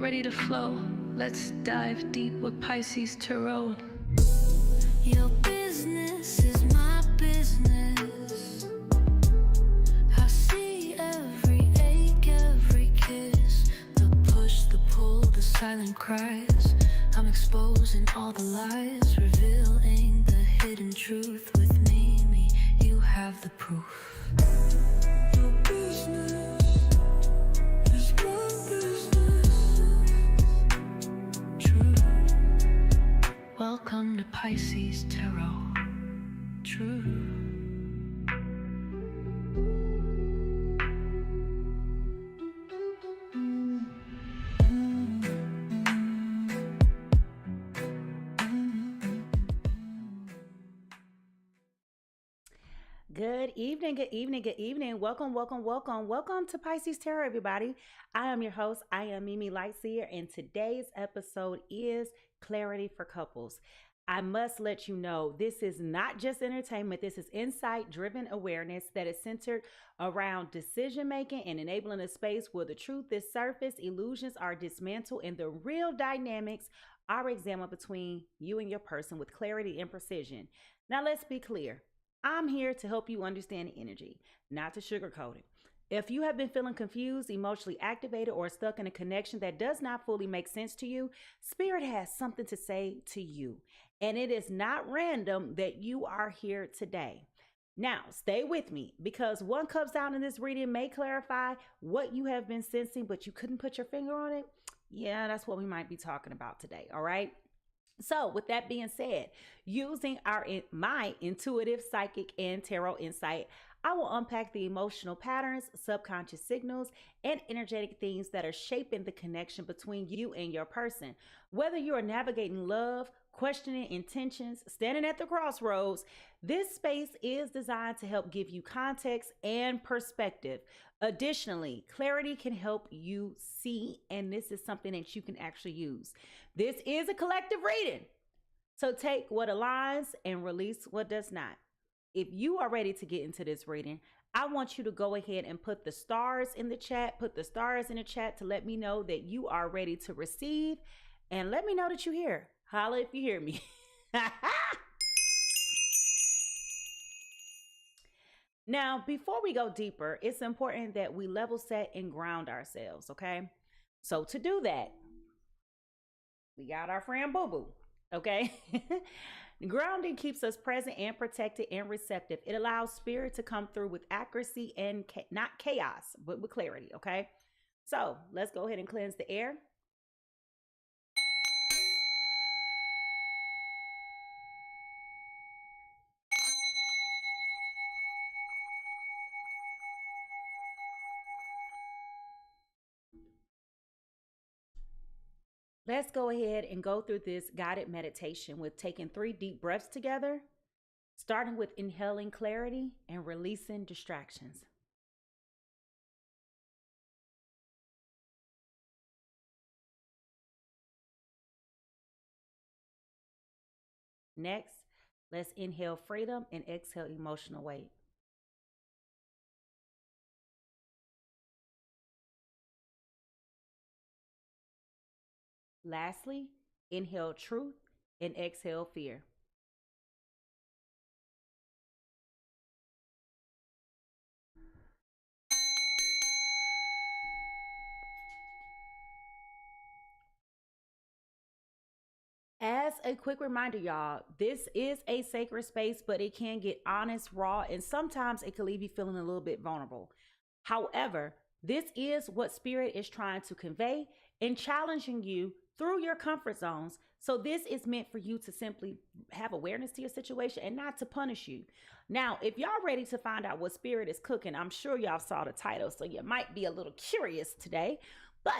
ready to flow. Let's dive deep with Pisces Tarot. Your business is my business. I see every ache, every kiss, the push, the pull, the silent cries. I'm exposing all the lies, revealing the hidden truth. With me, you have the proof. Your business is my business. True. Welcome to Pisces Tarot. True. Good evening, good evening, good evening. Welcome to Pisces Tarot, everybody. I am your host. I am Mimi Lightseer, and today's episode is Clarity for Couples. I must let you know, this is not just entertainment. This is insight-driven awareness that is centered around decision-making and enabling a space where the truth is surfaced, illusions are dismantled, and the real dynamics are examined between you and your person with clarity and precision. Now, let's be clear. I'm here to help you understand the energy, not to sugarcoat it. If you have been feeling confused, emotionally activated, or stuck in a connection that does not fully make sense to you, Spirit has something to say to you. And it is not random that you are here today. Now, stay with me, because what comes out in this reading may clarify what you have been sensing, but you couldn't put your finger on it. Yeah, that's what we might be talking about today, all right? So with that being said, using my intuitive, psychic, and tarot insight, I will unpack the emotional patterns, subconscious signals, and energetic themes that are shaping the connection between you and your person. Whether you are navigating love, questioning intentions, standing at the crossroads, this space is designed to help give you context and perspective. Additionally, clarity can help you see, and this is something that you can actually use. This is a collective reading, so take what aligns and release what does not. If you are ready to get into this reading, I want you to go ahead and put the stars in the chat. Put the stars in the chat to let me know that you are ready to receive, and let me know that you're here. Holla if you hear me. Now, before we go deeper, it's important that we level set and ground ourselves, okay? So to do that, we got our friend Boo Boo, okay? Grounding keeps us present and protected and receptive. It allows spirit to come through with accuracy and not chaos, but with clarity, okay? So let's go ahead and cleanse the air. Let's go ahead and go through this guided meditation with taking 3 deep breaths together, starting with inhaling clarity and releasing distractions. Next, let's inhale freedom and exhale emotional weight. Lastly, inhale truth and exhale fear. As a quick reminder, y'all, this is a sacred space, but it can get honest, raw, and sometimes it can leave you feeling a little bit vulnerable. However, this is what Spirit is trying to convey and challenging you through your comfort zones. So this is meant for you to simply have awareness to your situation and not to punish you. Now, if y'all ready to find out what Spirit is cooking, I'm sure y'all saw the title, so you might be a little curious today. But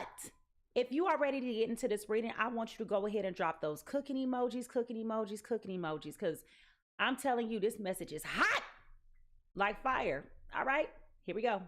if you are ready to get into this reading, I want you to go ahead and drop those cooking emojis, because I'm telling you, this message is hot like fire. All right, here we go.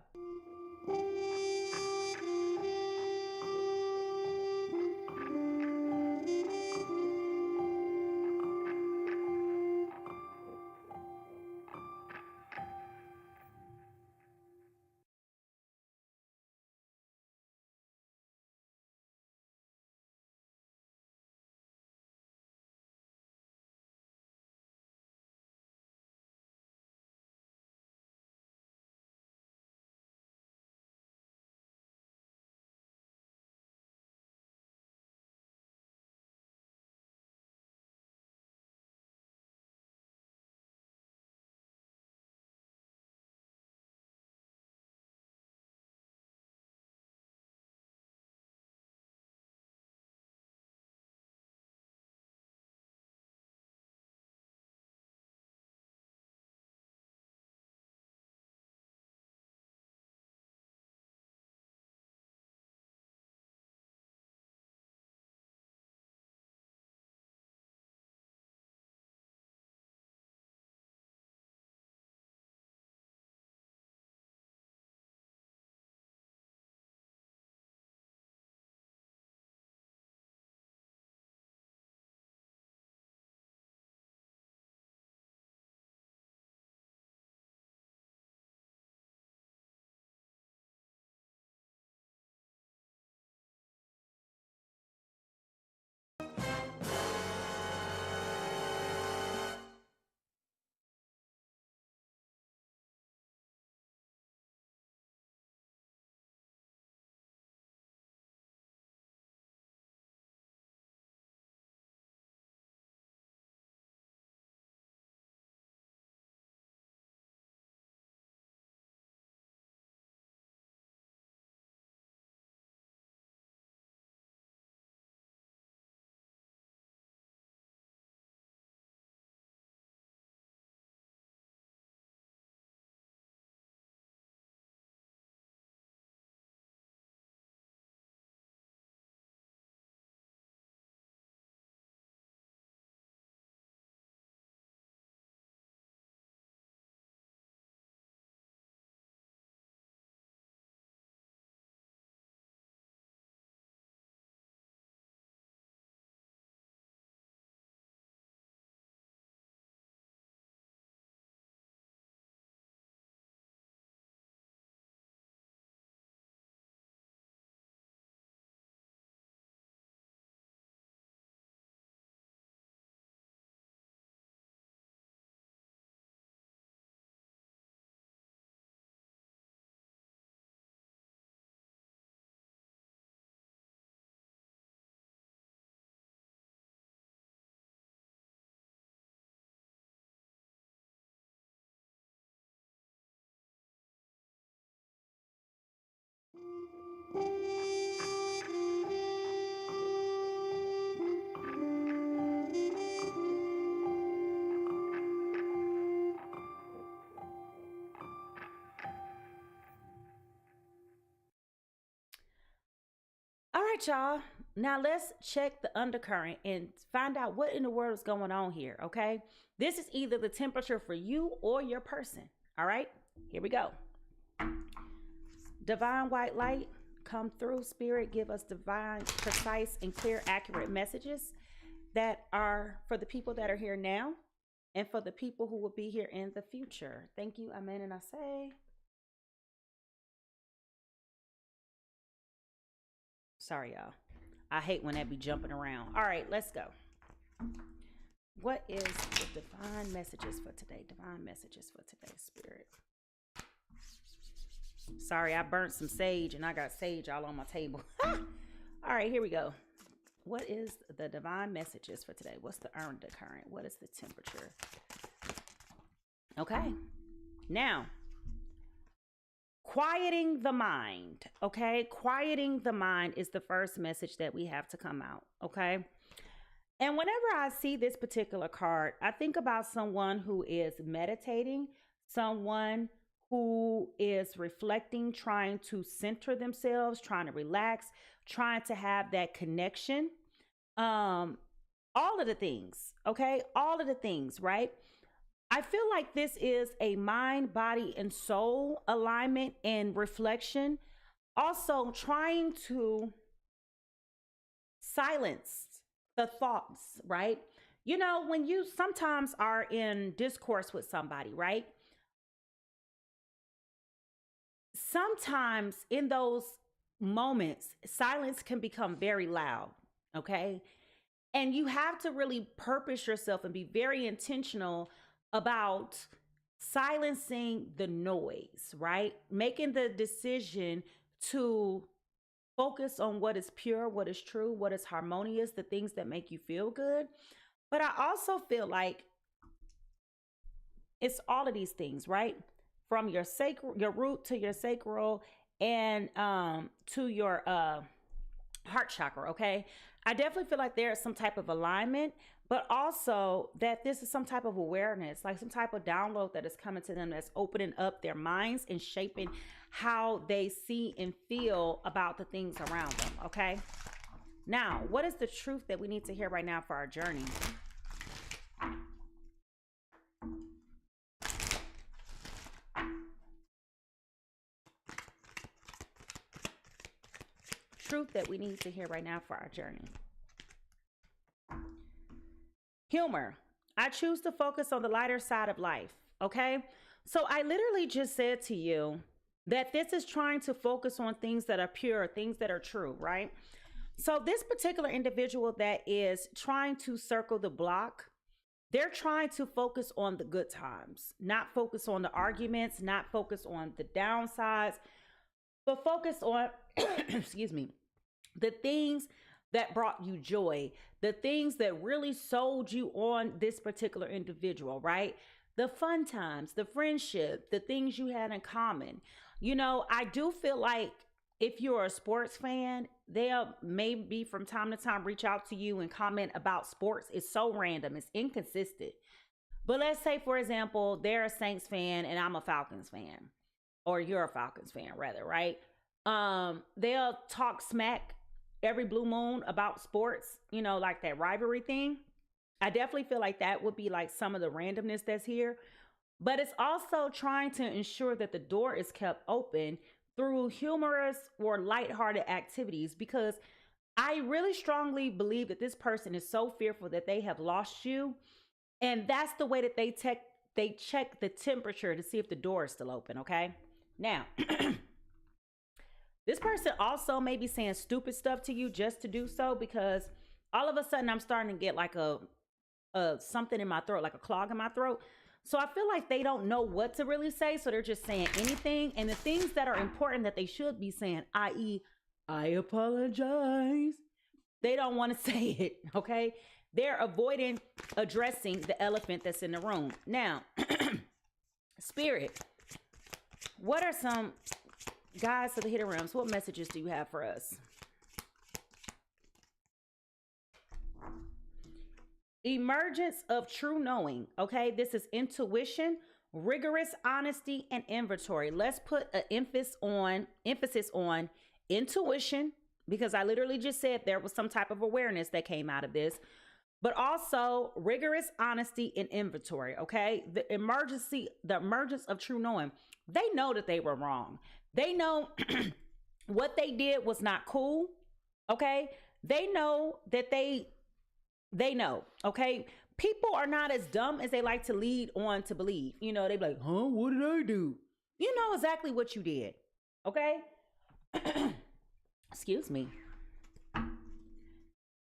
right, y'all. Now let's check the undercurrent and find out what in the world is going on here, okay? This is either the temperature for you or your person, all right? Here we go. Divine white light, come through. Spirit, give us divine, precise, and clear, accurate messages that are for the people that are here now and for the people who will be here in the future. Thank you, amen, and I say. Sorry, y'all. I hate when that be jumping around. All right, let's go. What is the divine messages for today? Divine messages for today, Spirit. Sorry, I burnt some sage and I got sage all on my table. All right, here we go. What is the divine messages for today? What's the undercurrent? What is the temperature? Okay. Now, quieting the mind. Okay. Quieting the mind is the first message that we have to come out. Okay. And whenever I see this particular card, I think about someone who is meditating, someone who is reflecting, trying to center themselves, trying to relax, trying to have that connection. All of the things, okay? All of the things, right? I feel like this is a mind, body, and soul alignment and reflection. Also trying to silence the thoughts, right? You know, when you sometimes are in discourse with somebody, right? Sometimes in those moments, silence can become very loud, okay? And you have to really purpose yourself and be very intentional about silencing the noise, right? Making the decision to focus on what is pure, what is true, what is harmonious, the things that make you feel good. But I also feel like it's all of these things, right? From your sacral, your root to your sacral, and to your heart chakra, okay? I definitely feel like there is some type of alignment, but also that this is some type of awareness, like some type of download that is coming to them that's opening up their minds and shaping how they see and feel about the things around them, okay? Now, what is the truth that we need to hear right now for our journey? Truth that we need to hear right now for our journey. Humor. I choose to focus on the lighter side of life, okay? So I literally just said to you that this is trying to focus on things that are pure, things that are true, right? So this particular individual that is trying to circle the block, they're trying to focus on the good times, not focus on the arguments, not focus on the downsides, but focus on, excuse me, the things that brought you joy, the things that really sold you on this particular individual, right? The fun times, the friendship, the things you had in common. You know, I do feel like if you're a sports fan, they'll maybe from time to time reach out to you and comment about sports. It's so random, it's inconsistent. But let's say, for example, they're a Saints fan and I'm a Falcons fan, or you're a Falcons fan rather, right? They'll talk smack every blue moon about sports, you know, like that rivalry thing. I definitely feel like that would be like some of the randomness that's here. But it's also trying to ensure that the door is kept open through humorous or lighthearted activities, because I really strongly believe that this person is so fearful that they have lost you. And that's the way that they check the temperature to see if the door is still open, okay? Now, this person also may be saying stupid stuff to you just to do so, because all of a sudden I'm starting to get like a something in my throat, like a clog in my throat. So I feel like they don't know what to really say. So they're just saying anything. And the things that are important that they should be saying, i.e., I apologize, they don't want to say it, okay? They're avoiding addressing the elephant that's in the room. Now, Spirit, what are some guides to the hidden realms? What messages do you have for us? Emergence of true knowing. Okay, this is intuition, rigorous honesty, and inventory. Let's put an emphasis on intuition, because I literally just said there was some type of awareness that came out of this, but also rigorous honesty and inventory. Okay. The emergence of true knowing. They know that they were wrong. They know what they did was not cool. Okay. They know that they know. Okay. People are not as dumb as they like to lead on to believe. You know, they be like, huh, what did I do? You know exactly what you did. Okay. Excuse me.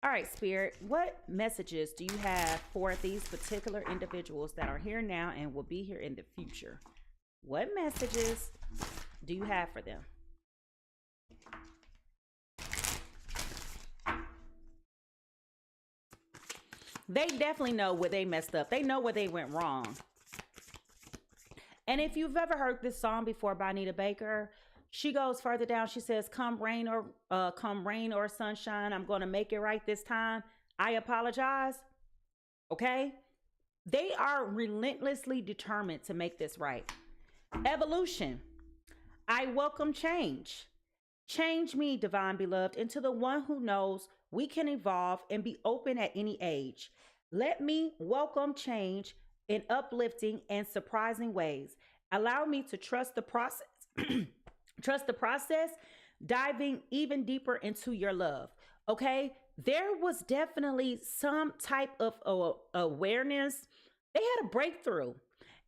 All right, Spirit, what messages do you have for these particular individuals that are here now and will be here in the future? What messages do you have for them? They definitely know where they messed up. They know where they went wrong. And if you've ever heard this song before by Anita Baker, she goes further down. She says, come rain or sunshine, I'm going to make it right this time. I apologize. Okay. They are relentlessly determined to make this right. Evolution. I welcome change. Change me, divine beloved, into the one who knows we can evolve and be open at any age. Let me welcome change in uplifting and surprising ways. Allow me to trust the process. Trust the process, diving even deeper into your love. Okay. There was definitely some type of awareness. They had a breakthrough.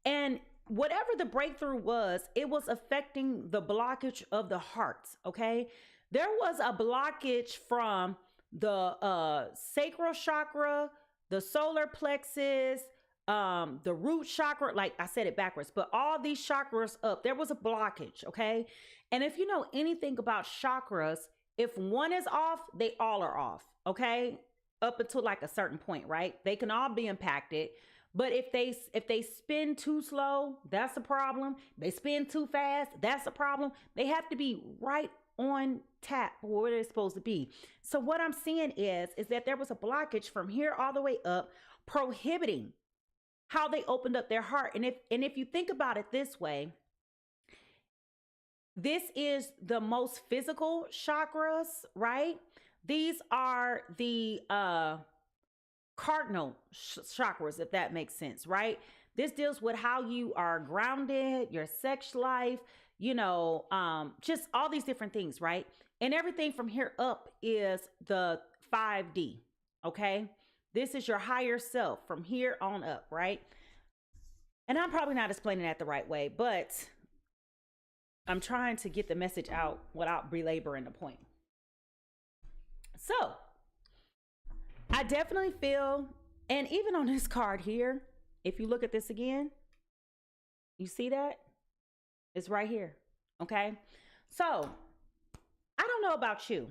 And whatever the breakthrough was, it was affecting the blockage of the heart. Okay. There was a blockage from the sacral chakra, the solar plexus, the root chakra, like I said it backwards, but all these chakras up, there was a blockage. Okay. And if you know anything about chakras, if one is off, they all are off. Okay. Up until like a certain point, right? They can all be impacted. But if they spin too slow, that's a problem. They spin too fast, that's a problem. They have to be right on tap where they're supposed to be. So what I'm seeing is that there was a blockage from here all the way up, prohibiting how they opened up their heart. And if you think about it this way, this is the most physical chakras, right? These are the cardinal chakras, if that makes sense, right? This deals with how you are grounded, your sex life, you know, just all these different things, right? And everything from here up is the 5D, okay? This is your higher self from here on up, right? And I'm probably not explaining that the right way, but I'm trying to get the message out without belaboring the point. So I definitely feel, and even on this card here, if you look at this again, you see that? It's right here. Okay. So I don't know about you,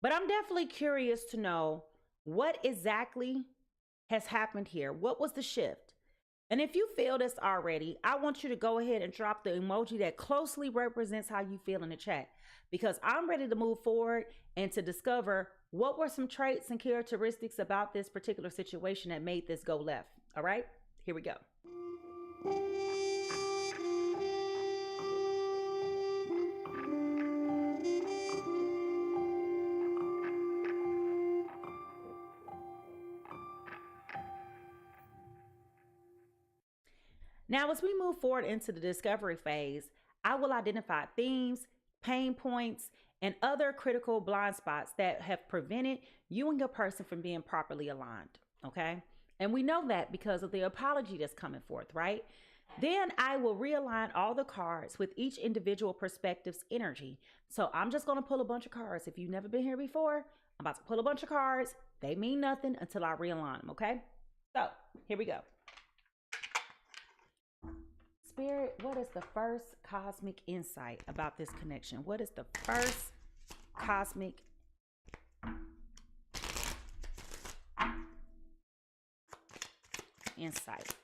but I'm definitely curious to know what exactly has happened here. What was the shift? And if you feel this already, I want you to go ahead and drop the emoji that closely represents how you feel in the chat, because I'm ready to move forward and to discover what were some traits and characteristics about this particular situation that made this go left. All right, here we go. Now, as we move forward into the discovery phase, I will identify themes, pain points, and other critical blind spots that have prevented you and your person from being properly aligned. Okay. And we know that because of the apology that's coming forth, right? Then I will realign all the cards with each individual perspective's energy. So I'm just going to pull a bunch of cards. If you've never been here before, I'm about to pull a bunch of cards. They mean nothing until I realign them. Okay. So here we go. Spirit, what is the first cosmic insight about this connection? What is the first cosmic insight?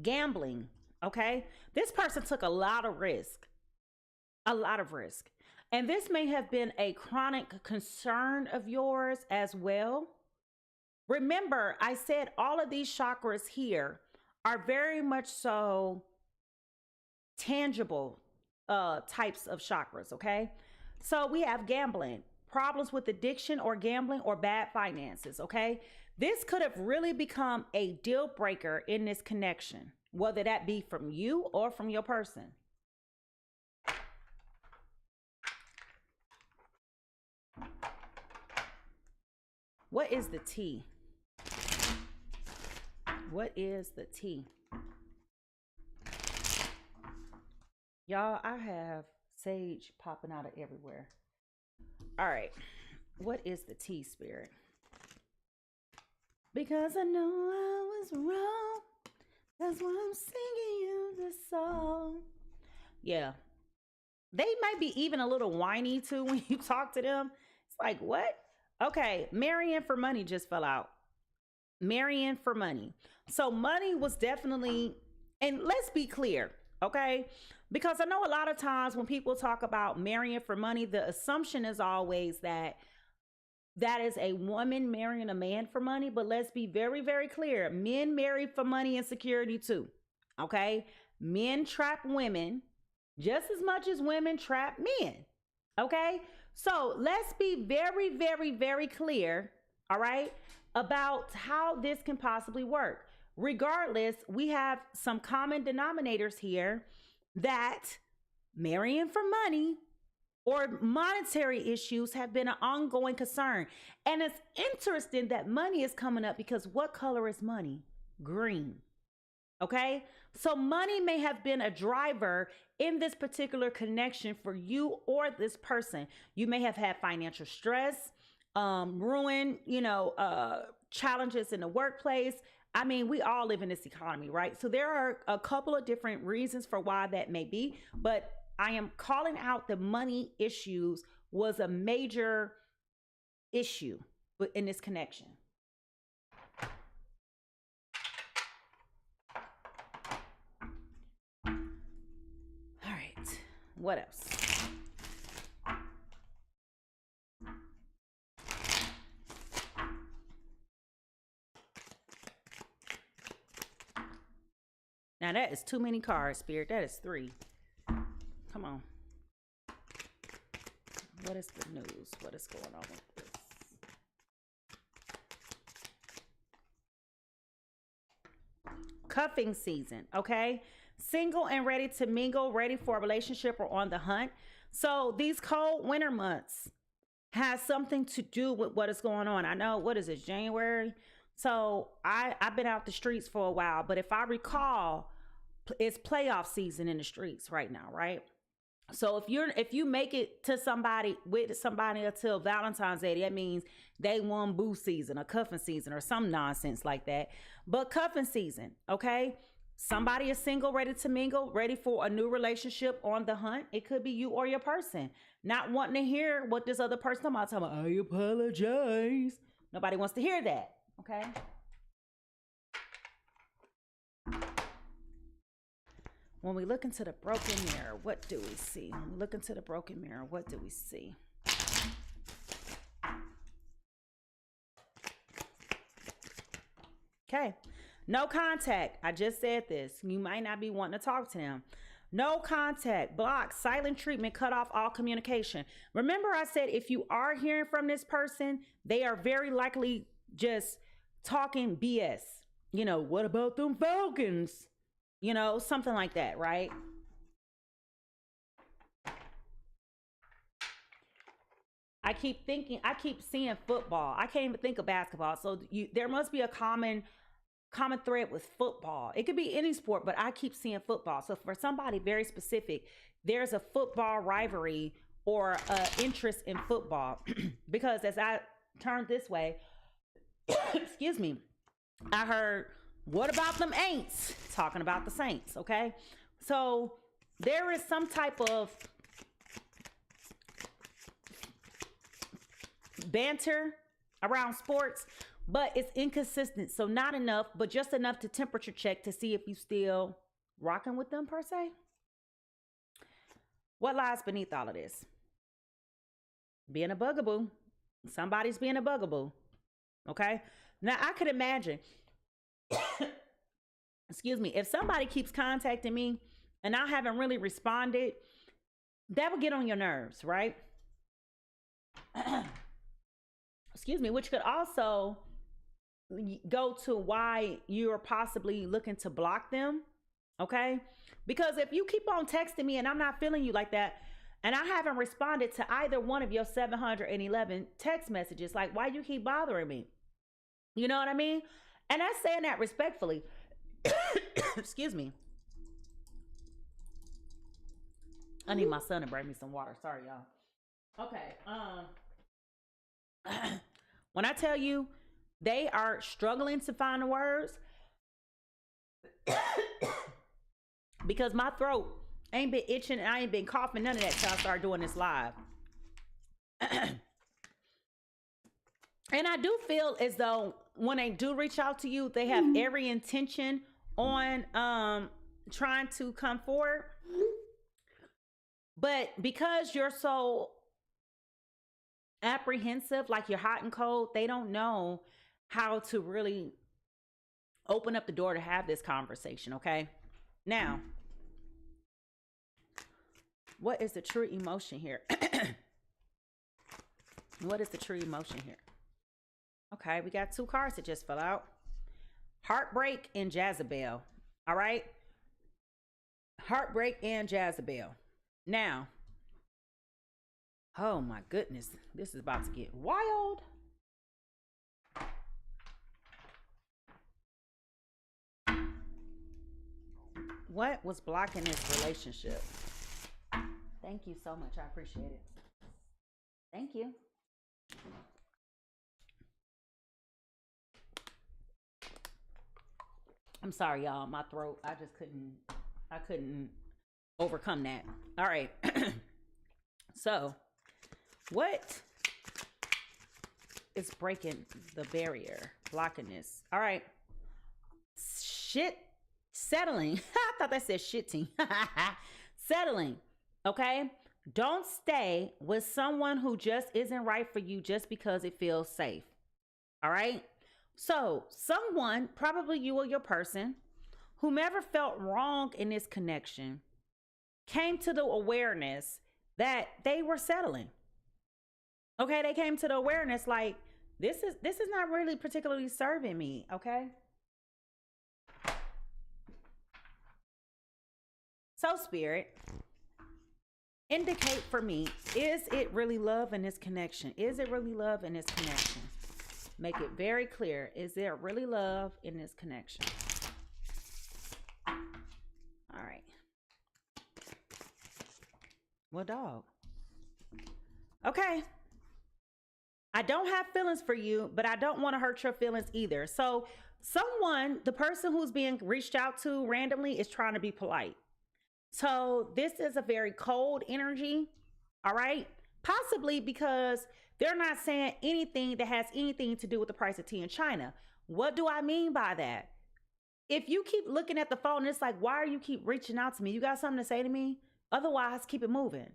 Gambling. Okay. This person took a lot of risk. And this may have been a chronic concern of yours as well. Remember, I said all of these chakras here are very much so tangible types of chakras, okay? So we have gambling, problems with addiction or gambling or bad finances, okay? This could have really become a deal breaker in this connection, whether that be from you or from your person. What is the T? What is the T? Y'all, I have sage popping out of everywhere. All right. What is the T, Spirit? Because I know I was wrong. That's why I'm singing you this song. Yeah. They might be even a little whiny too when you talk to them. It's like, what? Okay, marrying for money just fell out. Marrying for money. So money was definitely, and let's be clear, okay? Because I know a lot of times when people talk about marrying for money, the assumption is always that that is a woman marrying a man for money. But let's be very, very clear. Men marry for money and security too, okay? Men trap women just as much as women trap men, okay? So let's be very, very, very clear, all right, about how this can possibly work. Regardless, we have some common denominators here that marrying for money or monetary issues have been an ongoing concern. And it's interesting that money is coming up because what color is money? Green. Okay, so money may have been a driver in this particular connection for you or this person. You may have had financial stress, ruin, challenges in the workplace. I mean, we all live in this economy, right? So there are a couple of different reasons for why that may be, but I am calling out the money issues was a major issue in this connection. What else? Now that is too many cards, Spirit. That is 3. Come on. What is the news? What is going on with this? Cuffing season, okay? Single and ready to mingle, ready for a relationship or on the hunt. So these cold winter months has something to do with what is going on. I know, what is it, January? So I've been out the streets for a while, but if I recall, it's playoff season in the streets right now, right? So if you make it to somebody with somebody until Valentine's Day, that means they won boo season or cuffing season or some nonsense like that. But cuffing season, okay? Somebody is single, ready to mingle, ready for a new relationship, on the hunt. It could be you or your person. Not wanting to hear what this other person talking about. I apologize. Nobody wants to hear that, okay? When we look into the broken mirror, what do we see? When we look into the broken mirror, what do we see? Okay. No contact. I just said this. You might not be wanting to talk to them. No contact, block, silent treatment, cut off all communication. Remember I said if you are hearing from this person, they are very likely just talking BS. What about them Falcons? Something like that, right? I keep seeing football. I can't even think of basketball. So there must be a common thread with football. It could be any sport, but I keep seeing football. So for somebody very specific, there's a football rivalry or interest in football. Because as I turned this way, excuse me, I heard, what about them Aints? Talking about the Saints, okay? So there is some type of banter around sports, but it's inconsistent. So not enough, but just enough to temperature check to see if you still rocking with them per se. What lies beneath all of this? Being a bugaboo. Somebody's being a bugaboo. Okay. Now I could imagine, excuse me, if somebody keeps contacting me and I haven't really responded, that will get on your nerves, right? Excuse me, which could also go to why you're possibly looking to block them, okay? Because if you keep on texting me and I'm not feeling you like that, and I haven't responded to either one of your 711 text messages, like, why you keep bothering me? You know what I mean? And I'm saying that respectfully. Excuse me. I need my son to bring me some water. Sorry, y'all. Okay. When I tell you they are struggling to find the words, because my throat ain't been itching and I ain't been coughing, none of that till I started doing this live. And I do feel as though when they do reach out to you, they have every intention on trying to come forward. But because you're so apprehensive, like you're hot and cold, they don't know how to really open up the door to have this conversation, okay? Now, what is the true emotion here? What is the true emotion here? Okay, we got two cards that just fell out. Heartbreak and Jezebel. All right? Heartbreak and Jezebel. Now, oh my goodness, this is about to get wild. What was blocking this relationship? Thank you so much. I appreciate it. Thank you. I'm sorry, y'all. My throat, I couldn't overcome that. All right. So, what is breaking the barrier, blocking this? All right. Settling. I thought that said shitting. Settling. Okay. Don't stay with someone who just isn't right for you just because it feels safe. All right. So someone, probably you or your person, whomever felt wrong in this connection, came to the awareness that they were settling. Okay, they came to the awareness like, this is not really particularly serving me, okay? So Spirit, indicate for me, is it really love in this connection? Is it really love in this connection? Make it very clear. Is there really love in this connection? All right. Well, dog. Okay. I don't have feelings for you, but I don't want to hurt your feelings either. So someone, the person who's being reached out to randomly, is trying to be polite. So this is a very cold energy. All right. Possibly because they're not saying anything that has anything to do with the price of tea in China. What do I mean by that? If you keep looking at the phone, it's like, why are you keep reaching out to me? You got something to say to me? Otherwise, keep it moving.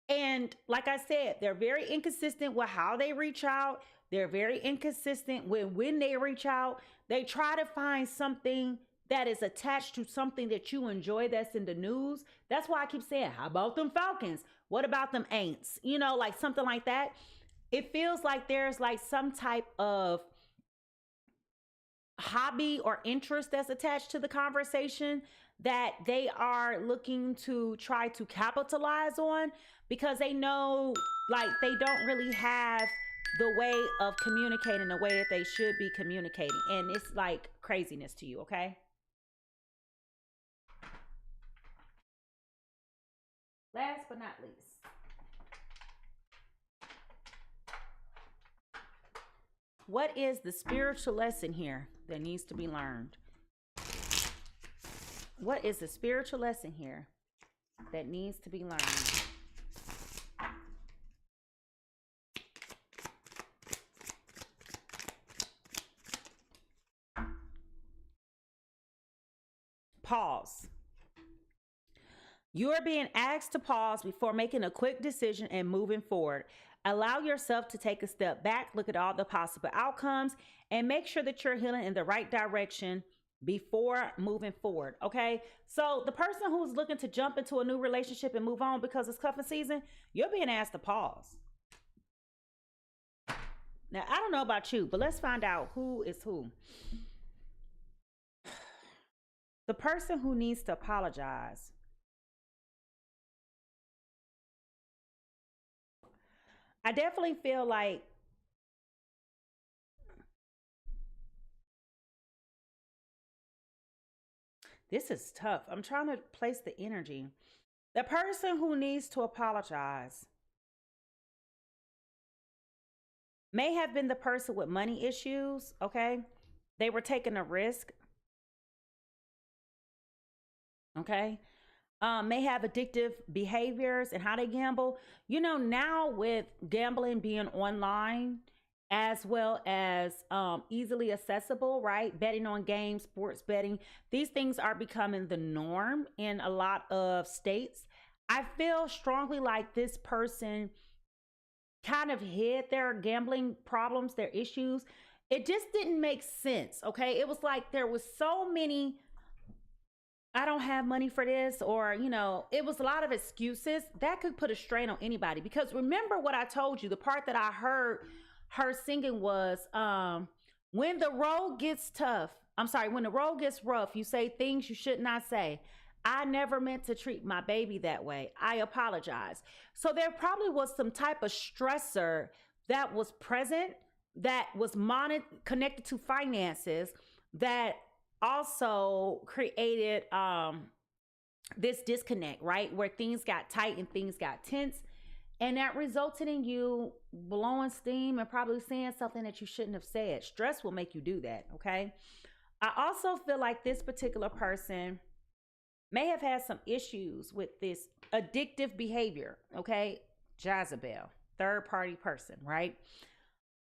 And like I said, they're very inconsistent with how they reach out. They're very inconsistent with when they reach out. They try to find something that is attached to something that you enjoy that's in the news. That's why I keep saying, how about them Falcons? What about them Aints? You know, like something like that. It feels like there's like some type of hobby or interest that's attached to the conversation that they are looking to try to capitalize on, because they know like they don't really have the way of communicating the way that they should be communicating. And it's like craziness to you, okay? Last but not least, what is the spiritual lesson here that needs to be learned? What is the spiritual lesson here that needs to be learned? Pause. You are being asked to pause before making a quick decision and moving forward. Allow yourself to take a step back, look at all the possible outcomes, and make sure that you're healing in the right direction before moving forward. Okay, so the person who's looking to jump into a new relationship and move on because it's cuffing season, you're being asked to pause. Now, I don't know about you, but let's find out who is who. The person who needs to apologize. I definitely feel like this is tough. I'm trying to place the energy. The person who needs to apologize may have been the person with money issues, okay? They were taking a risk, okay? May have addictive behaviors and how they gamble. You know, now with gambling being online as well as easily accessible, right? Betting on games, sports betting, these things are becoming the norm in a lot of states. I feel strongly like this person kind of hid their gambling problems, their issues. It just didn't make sense, okay? It was like there was so many, I don't have money for this, or, you know, it was a lot of excuses that could put a strain on anybody. Because remember what I told you, the part that I heard her singing was, when the road gets tough, when the road gets rough, you say things you should not say. I never meant to treat my baby that way. I apologize. So there probably was some type of stressor that was present, that was connected to finances, that also created this disconnect, right? Where things got tight and things got tense. And that resulted in you blowing steam and probably saying something that you shouldn't have said. Stress will make you do that, okay? I also feel like this particular person may have had some issues with this addictive behavior, okay? Jezebel, third party person, right?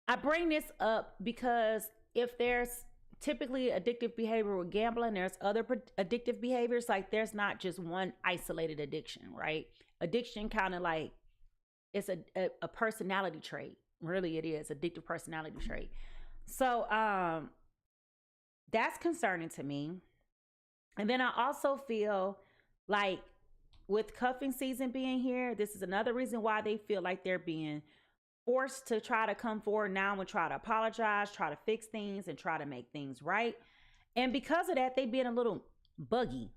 I bring this up because if there's typically addictive behavior with gambling, there's other addictive behaviors. Like there's not just one isolated addiction, right? Addiction kind of like, it's a personality trait. Really, it is addictive personality trait. So that's concerning to me. And then I also feel like with cuffing season being here, this is another reason why they feel like they're being forced to try to come forward now and try to apologize, try to fix things, and try to make things right. And because of that, they being a little buggy,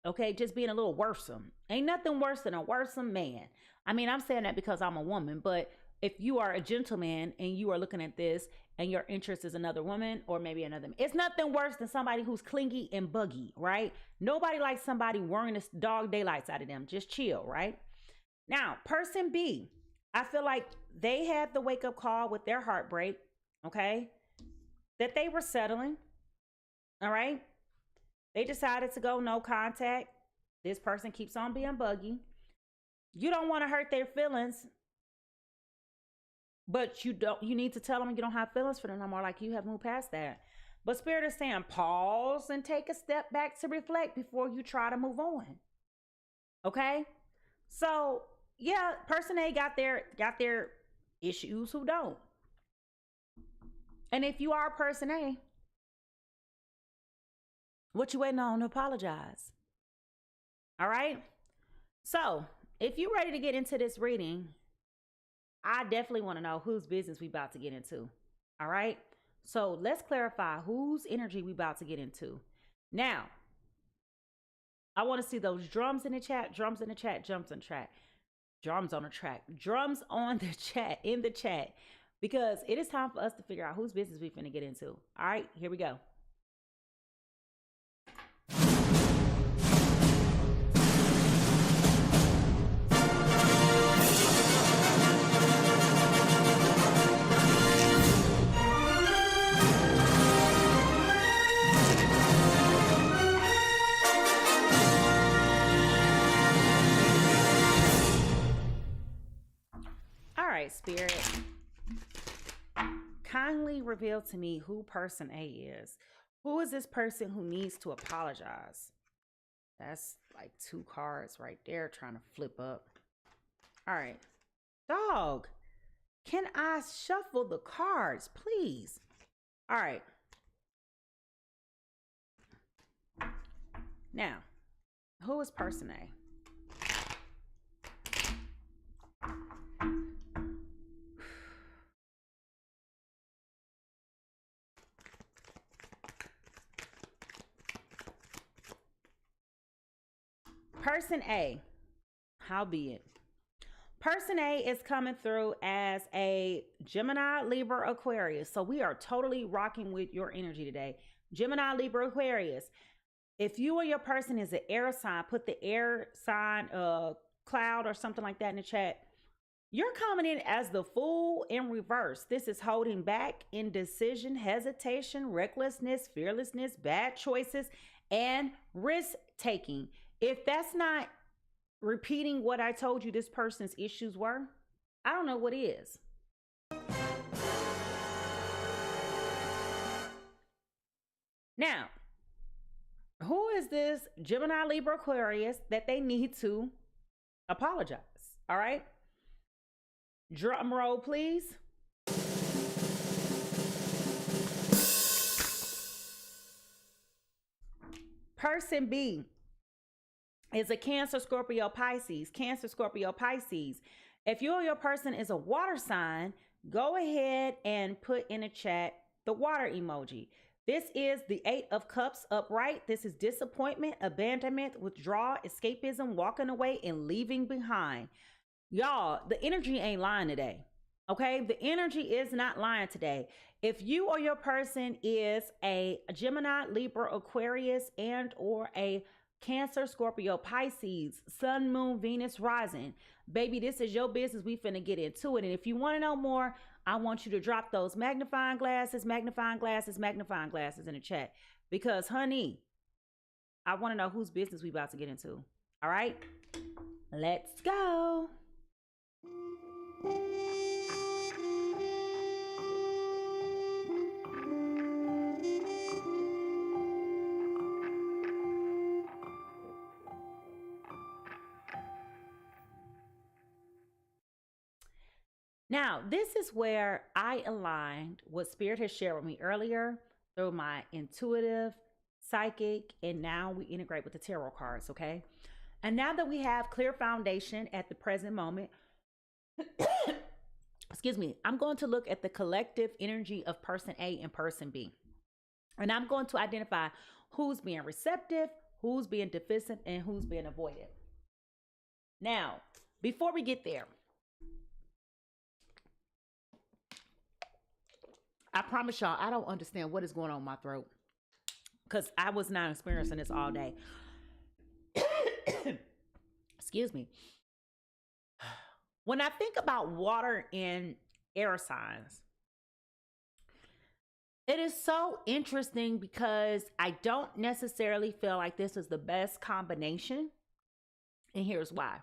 okay? Just being a little worrisome. Ain't nothing worse than a worrisome man. I mean, I'm saying that because I'm a woman, but if you are a gentleman and you are looking at this and your interest is another woman or maybe another man, it's nothing worse than somebody who's clingy and buggy, right? Nobody likes somebody worrying the dog daylights out of them. Just chill, right? Now, person B, I feel like they had the wake up call with their heartbreak, okay? That they were settling, all right? They decided to go no contact. This person keeps on being buggy. You don't want to hurt their feelings, but you need to tell them you don't have feelings for them no more, like you have moved past that. But Spirit is saying pause and take a step back to reflect before you try to move on. Okay? So yeah, person A got their issues, who don't. And if you are person A, what you waiting on to apologize? All right? So if you're ready to get into this reading, I definitely want to know whose business we about to get into. All right? So let's clarify whose energy we about to get into. Now, I want to see those drums in the chat, drums in the chat, drums on the track. Drums on the track, drums on the chat, in the chat, because it is time for us to figure out whose business we finna get into. All right, here we go. Spirit, kindly reveal to me who person A is. Who is this person who needs to apologize? That's like 2 cards right there trying to flip up. All right. Dog, can I shuffle the cards, please? All right. Now, who is person A? Person A, howbeit, person A is coming through as a Gemini, Libra, Aquarius. So we are totally rocking with your energy today. Gemini, Libra, Aquarius. If you or your person is an air sign, put the air sign, cloud or something like that in the chat. You're coming in as the Fool in reverse. This is holding back, indecision, hesitation, recklessness, fearlessness, bad choices, and risk taking. If that's not repeating what I told you this person's issues were, I don't know what is. Now, who is this Gemini, Libra, Aquarius that they need to apologize? All right. Drum roll, please. Person B is a Cancer, Scorpio, Pisces. Cancer, Scorpio, Pisces. If you or your person is a water sign, go ahead and put in a chat the water emoji. This is the 8 of Cups upright. This is disappointment, abandonment, withdrawal, escapism, walking away, and leaving behind. Y'all, the energy ain't lying today. Okay, the energy is not lying today. If you or your person is a Gemini, Libra, Aquarius, and or a Cancer, Scorpio, Pisces, Sun, Moon, Venus, rising, baby, this is your business. We finna get into it. And if you want to know more, I want you to drop those magnifying glasses in the chat. Because, honey, I want to know whose business we about to get into. All right, let's go. Now, this is where I aligned what Spirit has shared with me earlier through my intuitive, psychic, and now we integrate with the tarot cards, okay? And now that we have clear foundation at the present moment, excuse me, I'm going to look at the collective energy of person A and person B. And I'm going to identify who's being receptive, who's being defensive, and who's being avoided. Now, before we get there, I promise y'all, I don't understand what is going on in my throat because I was not experiencing this all day. Excuse me. When I think about water and air signs, it is so interesting because I don't necessarily feel like this is the best combination. And here's why.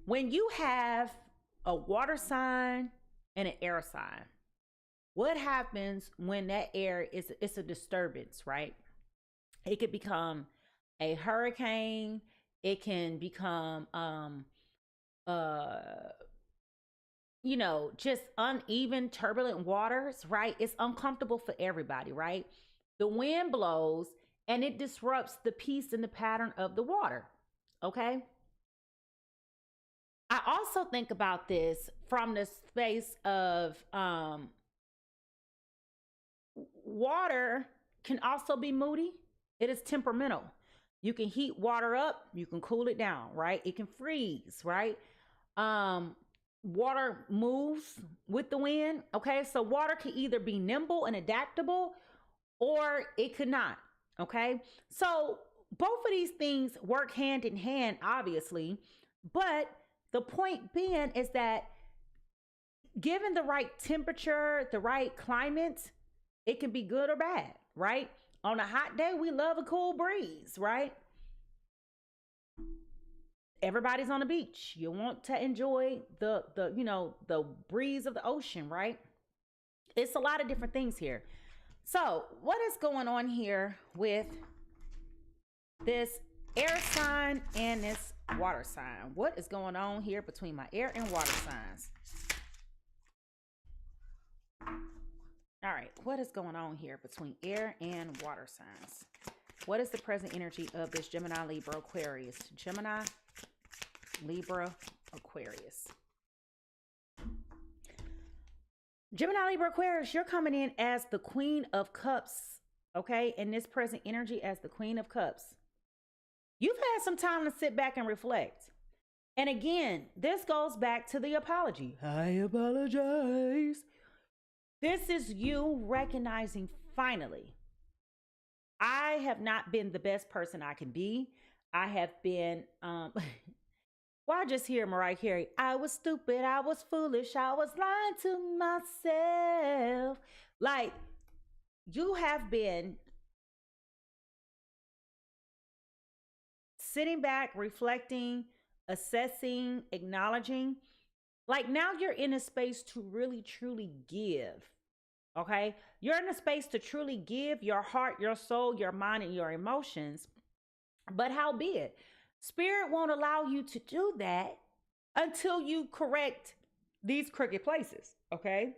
When you have a water sign and an air sign, what happens when that air is, it's a disturbance, right? It could become a hurricane. It can become, just uneven, turbulent waters, right? It's uncomfortable for everybody, right? The wind blows and it disrupts the peace and the pattern of the water, okay? I also think about this from the space of water can also be moody. It is temperamental. You can heat water up, you can cool it down, right? It can freeze, right? Water moves with the wind, okay? So water can either be nimble and adaptable or it could not, okay? So both of these things work hand in hand, obviously, but the point being is that given the right temperature, the right climate, it can be good or bad, right? On a hot day, we love a cool breeze, right? Everybody's on the beach. You want to enjoy the breeze of the ocean, right? It's a lot of different things here. So what is going on here with this air sign and this water sign? What is going on here between my air and water signs? All right. right, what is going on here between air and water signs? What is the present energy of this Gemini, Libra, Aquarius? Gemini, Libra, Aquarius. Gemini, Libra, Aquarius, you're coming in as the Queen of Cups, okay? In this present energy as the Queen of Cups. You've had some time to sit back and reflect. And again, this goes back to the apology. I apologize. This is you recognizing finally, I have not been the best person I can be. I have been, well, I just hear Mariah Carey. I was stupid. I was foolish. I was lying to myself. Like, you have been sitting back, reflecting, assessing, acknowledging. Like, now you're in a space to really, truly give. Okay? You're in a space to truly give your heart, your soul, your mind, and your emotions. But howbeit, Spirit won't allow you to do that until you correct these crooked places. Okay?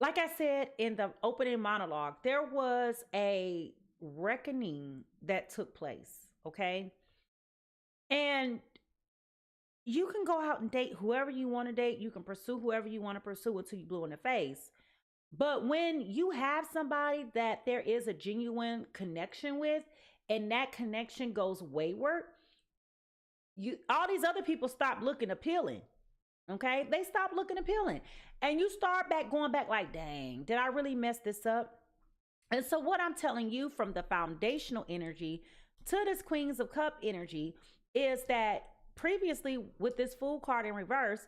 Like I said in the opening monologue, there was a reckoning that took place. Okay? And you can go out and date whoever you want to date. You can pursue whoever you want to pursue until you blue in the face. But when you have somebody that there is a genuine connection with, and that connection goes wayward, all these other people stop looking appealing. Okay? They stop looking appealing. And you start going back like, dang, did I really mess this up? And so what I'm telling you from the foundational energy to this Queens of Cup energy is that previously with this Fool card in reverse,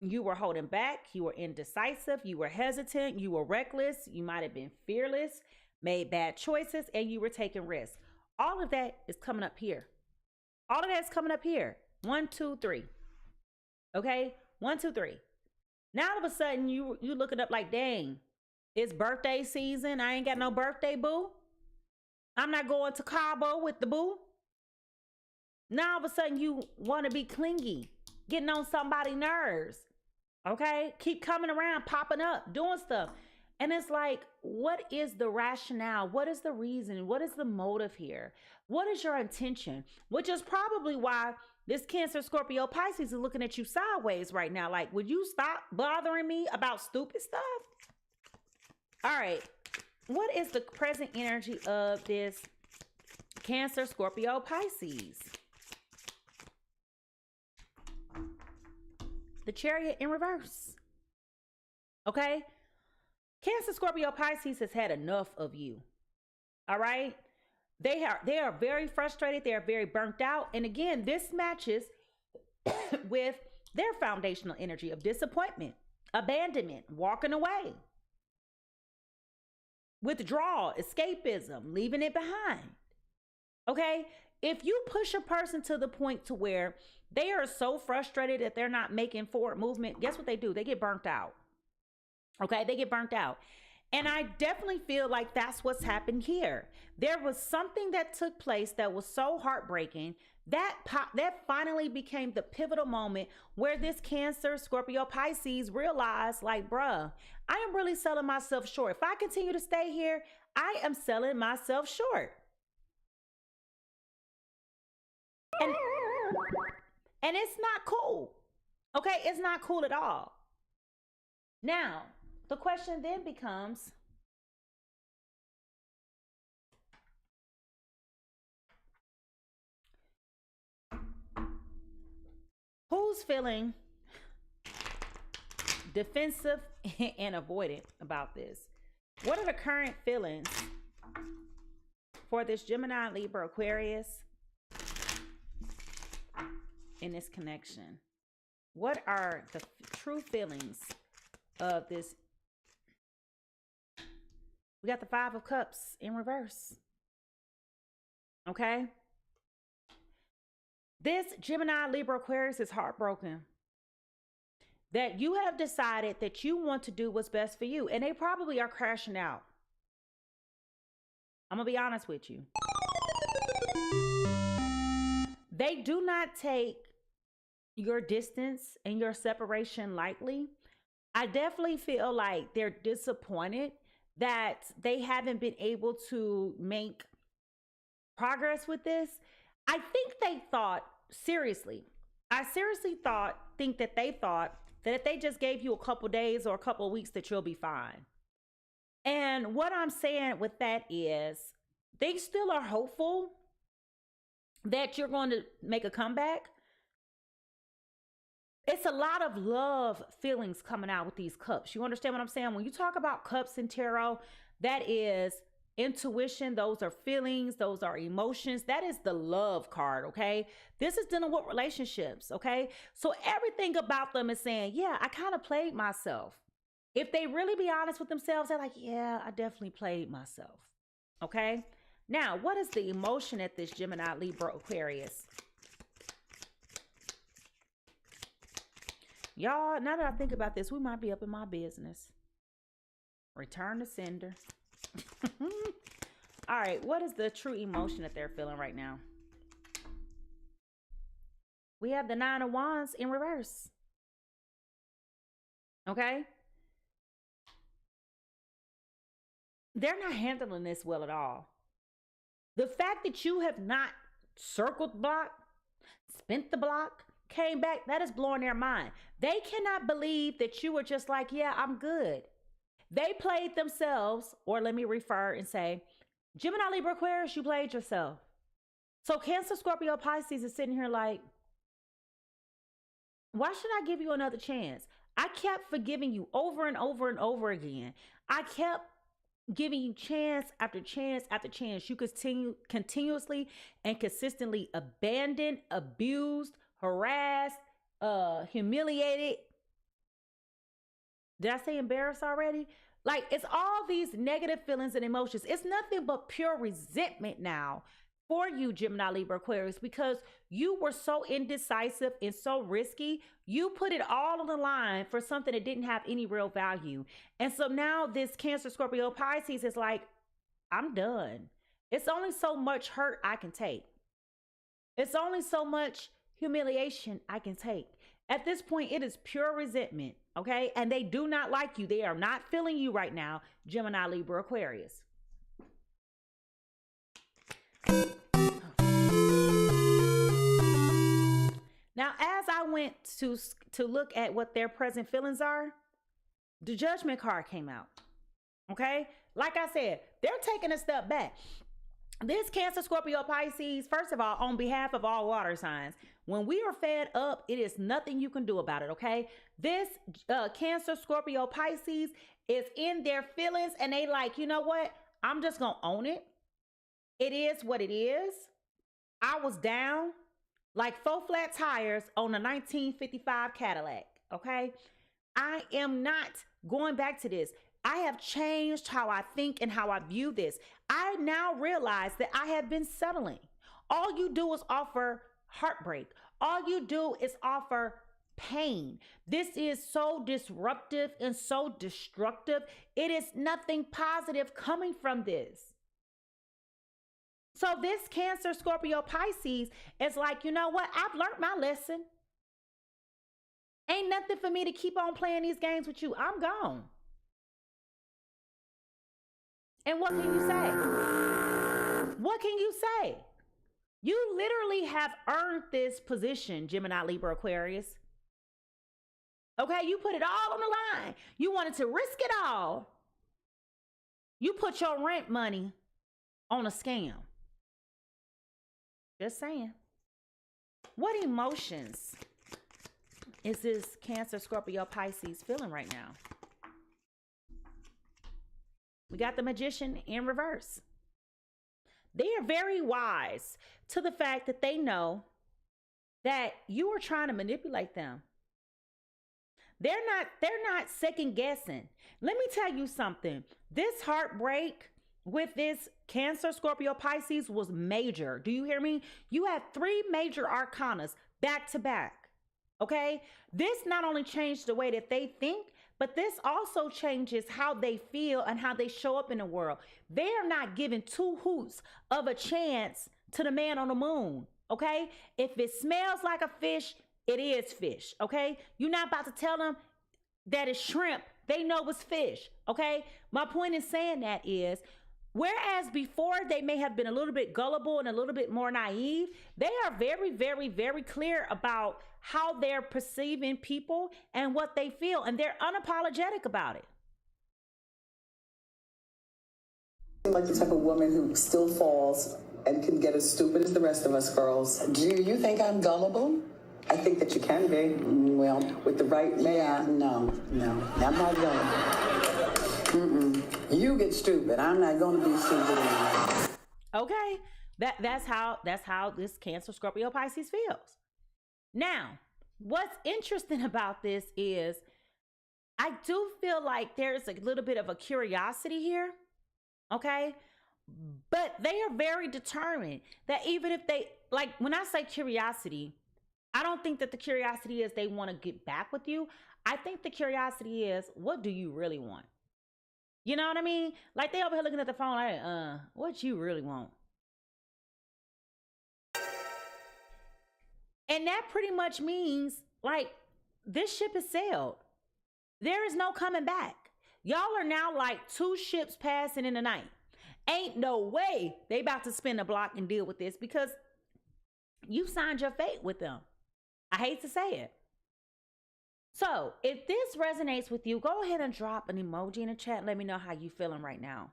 you were holding back, you were indecisive, you were hesitant, you were reckless, you might have been fearless, made bad choices, and you were taking risks. All of that is coming up here. All of that's coming up here. 1, 2, 3. Okay? 1, 2, 3. Now all of a sudden you looking up like, dang, it's birthday season. I ain't got no birthday boo. I'm not going to Cabo with the boo. Now all of a sudden you want to be clingy, getting on somebody's nerves. Okay? Keep coming around, popping up, doing stuff. And it's like, what is the rationale? What is the reason? What is the motive here? What is your intention? Which is probably why this Cancer, Scorpio, Pisces is looking at you sideways right now. Like, would you stop bothering me about stupid stuff? All right. What is the present energy of this Cancer, Scorpio, Pisces? The Chariot in reverse. Okay? Cancer, Scorpio, Pisces has had enough of you. All right? They are very frustrated. They are very burnt out. And again, this matches with their foundational energy of disappointment, abandonment, walking away, withdrawal, escapism, leaving it behind. Okay? If you push a person to the point to where they are so frustrated that they're not making forward movement, guess what they do? They get burnt out. Okay? They get burnt out. And I definitely feel like that's what's happened here. There was something that took place that was so heartbreaking that finally became the pivotal moment where this Cancer, Scorpio, Pisces realized, like, bruh, I am really selling myself short. If I continue to stay here, I am selling myself short. And it's not cool. Okay? It's not cool at all. Now, the question then becomes, who's feeling defensive and avoidant about this? What are the current feelings for this Gemini, Libra, Aquarius in this connection? What are the true feelings of this? We got the 5 of Cups in reverse. Okay? This Gemini, Libra, Aquarius is heartbroken that you have decided that you want to do what's best for you. And they probably are crashing out. I'm going to be honest with you. They do not take your distance and your separation lightly. I definitely feel like they're disappointed that they haven't been able to make progress with this. I think they thought, seriously, I seriously think that they thought that if they just gave you a couple days or a couple of weeks that you'll be fine. And what I'm saying with that is they still are hopeful that you're going to make a comeback. It's a lot of love feelings coming out with these cups. You understand what I'm saying? When you talk about cups in tarot, that is intuition. Those are feelings. Those are emotions. That is the love card, okay? This is dealing with relationships, okay? So everything about them is saying, yeah, I kind of played myself. If they really be honest with themselves, they're like, yeah, I definitely played myself, okay? Now, what is the emotion at this Gemini, Libra, Aquarius? Y'all, now that I think about this, we might be up in my business. Return to sender. All right, what is the true emotion that they're feeling right now? We have the Nine of Wands in reverse. Okay? They're not handling this well at all. The fact that you have not circled block, spent the block, came back, that is blowing their mind. They cannot believe that you were just like, yeah, I'm good. They played themselves, or let me refer and say, Gemini, Libra, Aquarius, you played yourself. So Cancer, Scorpio, Pisces is sitting here like, why should I give you another chance? I kept forgiving you over and over and over again. I kept giving you chance after chance after chance. You continuously and consistently abandoned, abused, harassed, humiliated. Did I say embarrassed already? Like, it's all these negative feelings and emotions. It's nothing but pure resentment now for you, Gemini, Libra, Aquarius, because you were so indecisive and so risky. You put it all on the line for something that didn't have any real value. And so now this Cancer, Scorpio, Pisces is like, I'm done. It's only so much hurt I can take. It's only so much humiliation I can take. At this point, it is pure resentment, okay? And they do not like you. They are not feeling you right now, Gemini, Libra, Aquarius. Now, as I went to look at what their present feelings are, the Judgment card came out, okay? Like I said, they're taking a step back. This Cancer, Scorpio, Pisces, first of all, on behalf of all water signs, when we are fed up, it is nothing you can do about it, okay? This Cancer, Scorpio, Pisces is in their feelings, and they like, you know what? I'm just going to own it. It is what it is. I was down like 4 flat tires on a 1955 Cadillac, okay? I am not going back to this. I have changed how I think and how I view this. I now realize that I have been settling. All you do is offer heartbreak. All you do is offer pain. This is so disruptive and so destructive. It is nothing positive coming from this. So this Cancer, Scorpio, Pisces is like, you know what? I've learned my lesson. Ain't nothing for me to keep on playing these games with you. I'm gone. And what can you say? What can you say? You literally have earned this position, Gemini, Libra, Aquarius. Okay, you put it all on the line. You wanted to risk it all. You put your rent money on a scam. Just saying. What emotions is this Cancer, Scorpio, Pisces feeling right now? We got the Magician in reverse. They are very wise to the fact that they know that you are trying to manipulate them. They're not second guessing. Let me tell you something. This heartbreak with this Cancer, Scorpio, Pisces was major. Do you hear me? You had 3 major arcanas back to back. Okay? This not only changed the way that they think, but this also changes how they feel and how they show up in the world. They are not giving 2 hoots of a chance to the man on the moon. Okay? If it smells like a fish, it is fish. Okay? You're not about to tell them that is shrimp, they know it's fish. Okay. My point in saying that is, whereas before they may have been a little bit gullible and a little bit more naive, they are very, very, very clear about how they're perceiving people and what they feel, and they're unapologetic about it. Like the type of woman who still falls and can get as stupid as the rest of us girls. Do you think I'm gullible? I think that you can be. Well, with the right man. Yeah, no, I'm not gullible. You get stupid. I'm not going to be stupid anymore. Okay, that's how this Cancer, Scorpio, Pisces feels. Now, what's interesting about this is I do feel like there's a little bit of a curiosity here. Okay, but they are very determined that even if they, like, when I say curiosity, I don't think that the curiosity is they want to get back with you. I think the curiosity is, what do you really want? You know what I mean? Like, they over here looking at the phone like, what you really want? And that pretty much means, like, this ship is sailed. There is no coming back. Y'all are now like two ships passing in the night. Ain't no way they about to spin the block and deal with this, because you signed your fate with them. I hate to say it. So if this resonates with you, go ahead and drop an emoji in the chat and let me know how you feeling right now.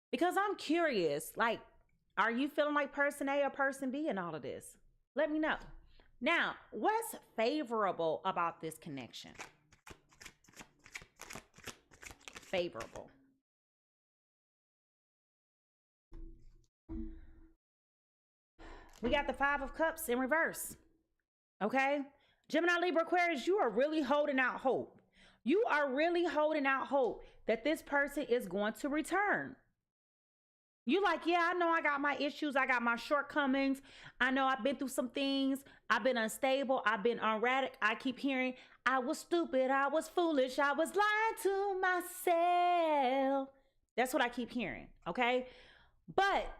Because I'm curious, like, are you feeling like person A or person B in all of this? Let me know. Now, what's favorable about this connection? Favorable. We got the 5 of Cups in reverse. Okay? Gemini, Libra, Aquarius, you are really holding out hope. You are really holding out hope that this person is going to return. You like, yeah, I know I got my issues. I got my shortcomings. I know I've been through some things. I've been unstable. I've been erratic. I keep hearing, I was stupid. I was foolish. I was lying to myself. That's what I keep hearing. Okay. But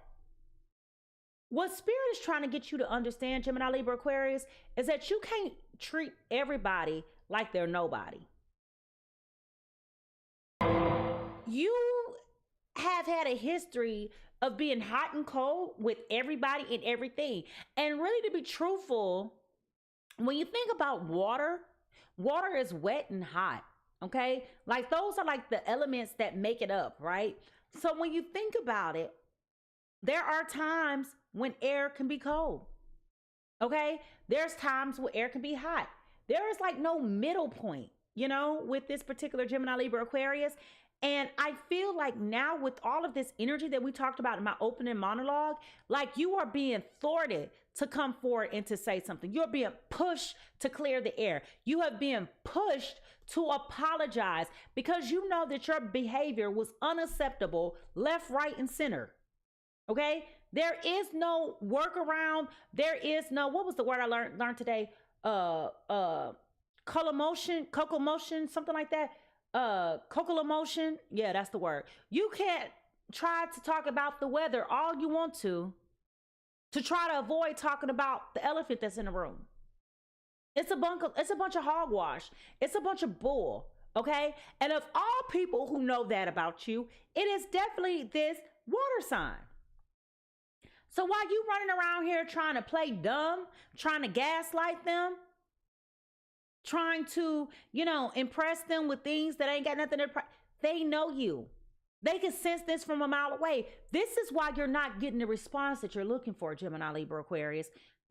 what Spirit is trying to get you to understand, Gemini, Libra, Aquarius, is that you can't treat everybody like they're nobody. You have had a history of being hot and cold with everybody and everything. And really, to be truthful, when you think about water, water is wet and hot, okay? Like, those are like the elements that make it up, right? So when you think about it, there are times when air can be cold, okay? There's times where air can be hot. There is like no middle point, you know, with this particular Gemini, Libra, Aquarius. And I feel like now, with all of this energy that we talked about in my opening monologue, like, you are being thwarted to come forward and to say something. You're being pushed to clear the air. You have been pushed to apologize because you know that your behavior was unacceptable, left, right, and center. Okay? There is no workaround. There is no, what was the word I learned today? Cocoa motion, something like that. Cocoa motion. Yeah, that's the word. You can't try to talk about the weather all you want to try to avoid talking about the elephant that's in the room. It's a bunch of hogwash. It's a bunch of bull. Okay. And of all people who know that about you, it is definitely this water sign. So while you running around here trying to play dumb, trying to gaslight them, trying to, you know, impress them with things that ain't got nothing to, they know you. They can sense this from a mile away. This is why you're not getting the response that you're looking for, Gemini, Libra, Aquarius.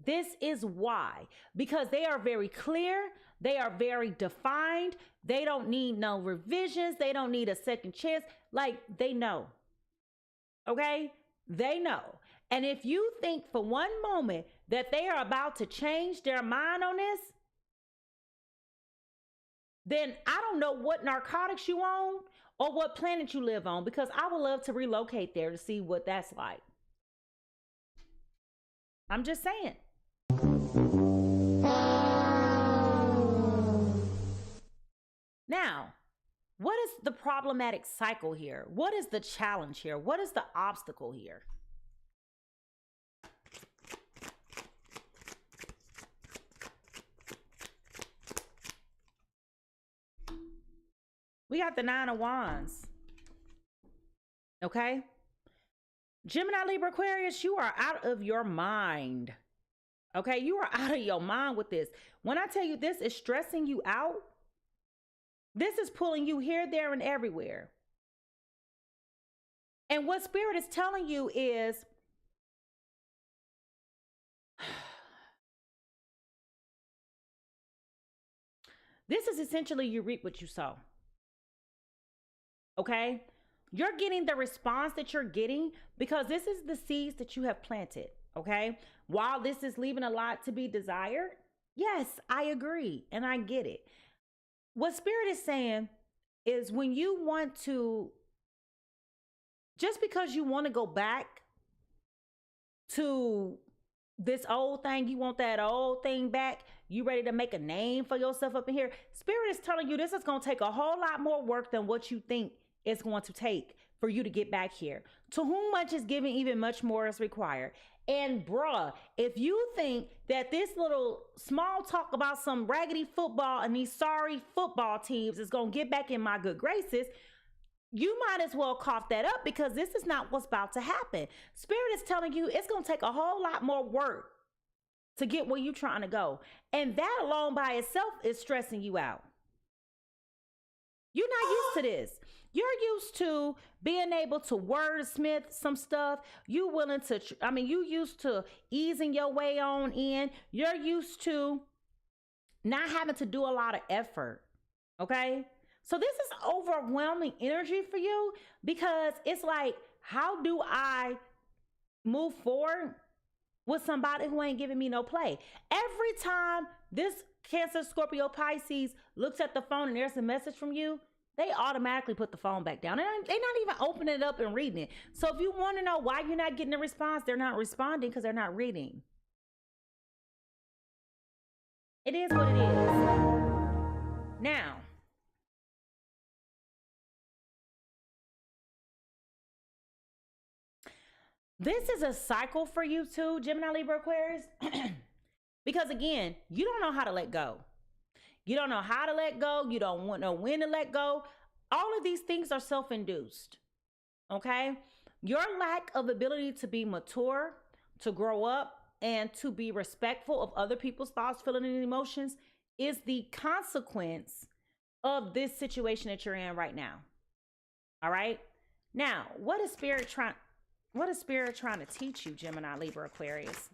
This is why. Because they are very clear. They are very defined. They don't need no revisions. They don't need a second chance. Like, they know. Okay? They know. And if you think for one moment that they are about to change their mind on this, then I don't know what narcotics you own or what planet you live on, because I would love to relocate there to see what that's like. I'm just saying. Now, what is the problematic cycle here? What is the challenge here? What is the obstacle here? We got the 9 of Wands. Okay? Gemini, Libra, Aquarius, you are out of your mind. Okay? You are out of your mind with this. When I tell you this is stressing you out, this is pulling you here, there, and everywhere. And what Spirit is telling you is, this is essentially you reap what you sow. Okay? You're getting the response that you're getting because this is the seeds that you have planted. Okay? While this is leaving a lot to be desired, yes, I agree and I get it. What Spirit is saying is when you want to, just because you want to go back to this old thing, you want that old thing back, you ready to make a name for yourself up in here, Spirit is telling you this is going to take a whole lot more work than what you think it's going to take for you to get back here. To whom much is given, even much more is required. And bruh, if you think that this little small talk about some raggedy football and these sorry football teams is going to get back in my good graces, you might as well cough that up because this is not what's about to happen. Spirit is telling you it's going to take a whole lot more work to get where you're trying to go. And that alone by itself is stressing you out. You're not used to this. You're used to being able to wordsmith some stuff. You willing to, you used to easing your way on in. You're used to not having to do a lot of effort. Okay? So this is overwhelming energy for you because it's like, how do I move forward with somebody who ain't giving me no play? Every time this Cancer, Scorpio, Pisces looks at the phone and there's a message from you, they automatically put the phone back down. They're not even opening it up and reading it. So if you want to know why you're not getting a response, they're not responding because they're not reading. It is what it is. Now, this is a cycle for you too, Gemini, Libra, Aquarius. Because again, you don't know how to let go. You don't know how to let go. You don't know when to let go. All of these things are self-induced. Okay? Your lack of ability to be mature, to grow up, and to be respectful of other people's thoughts, feelings, and emotions is the consequence of this situation that you're in right now. All right? Now, what is Spirit trying to teach you, Gemini, Libra, Aquarius?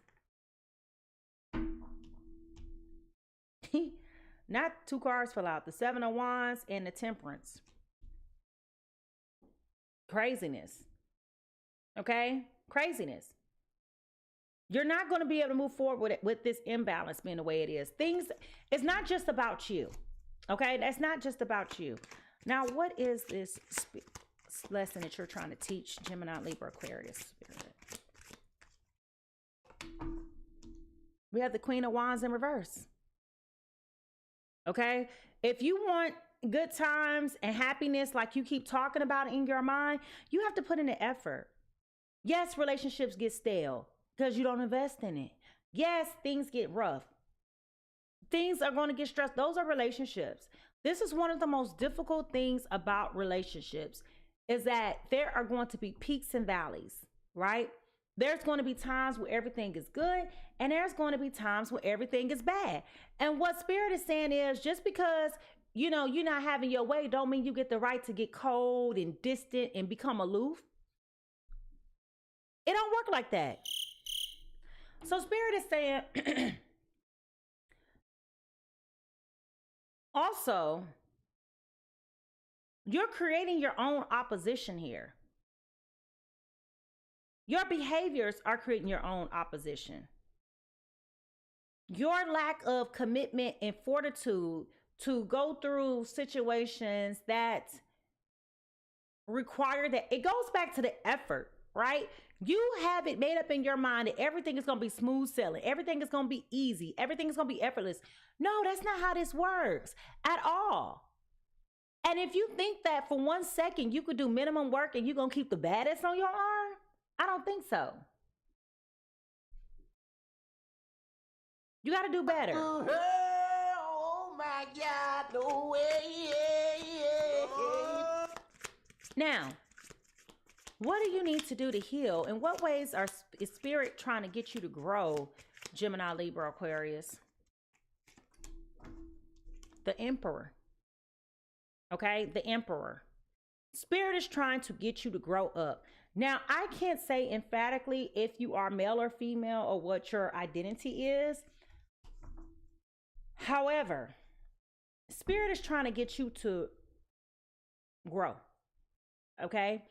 Not two cards fell out. The 7 of Wands and the Temperance. Craziness. Okay? Craziness. You're not going to be able to move forward with this imbalance being the way it is. It's not just about you. Okay? That's not just about you. Now, what is this lesson that you're trying to teach, Gemini, Libra, Aquarius Spirit? We have the Queen of Wands in reverse. Okay? If you want good times and happiness like you keep talking about in your mind, you have to put in the effort. Yes, relationships get stale because you don't invest in it. Yes, things get rough. Things are going to get stressed. Those are relationships. This is one of the most difficult things about relationships is that there are going to be peaks and valleys, right? There's going to be times where everything is good and there's going to be times where everything is bad. And what Spirit is saying is just because, you're not having your way don't mean you get the right to get cold and distant and become aloof. It don't work like that. So Spirit is saying, also, you're creating your own opposition here. Your behaviors are creating your own opposition. Your lack of commitment and fortitude to go through situations that require that, it goes back to the effort, right? You have it made up in your mind that everything is going to be smooth sailing. Everything is going to be easy. Everything is going to be effortless. No, that's not how this works at all. And if you think that for 1 second you could do minimum work and you're going to keep the baddest on your arm, I don't think so. You got to do better. Oh my God, no way, yeah. Now, what do you need to do to heal? In what ways is spirit trying to get you to grow, Gemini, Libra, Aquarius? The Emperor. Okay, the Emperor. Spirit is trying to get you to grow up. Now, I can't say emphatically if you are male or female or what your identity is. However, Spirit is trying to get you to grow. Okay?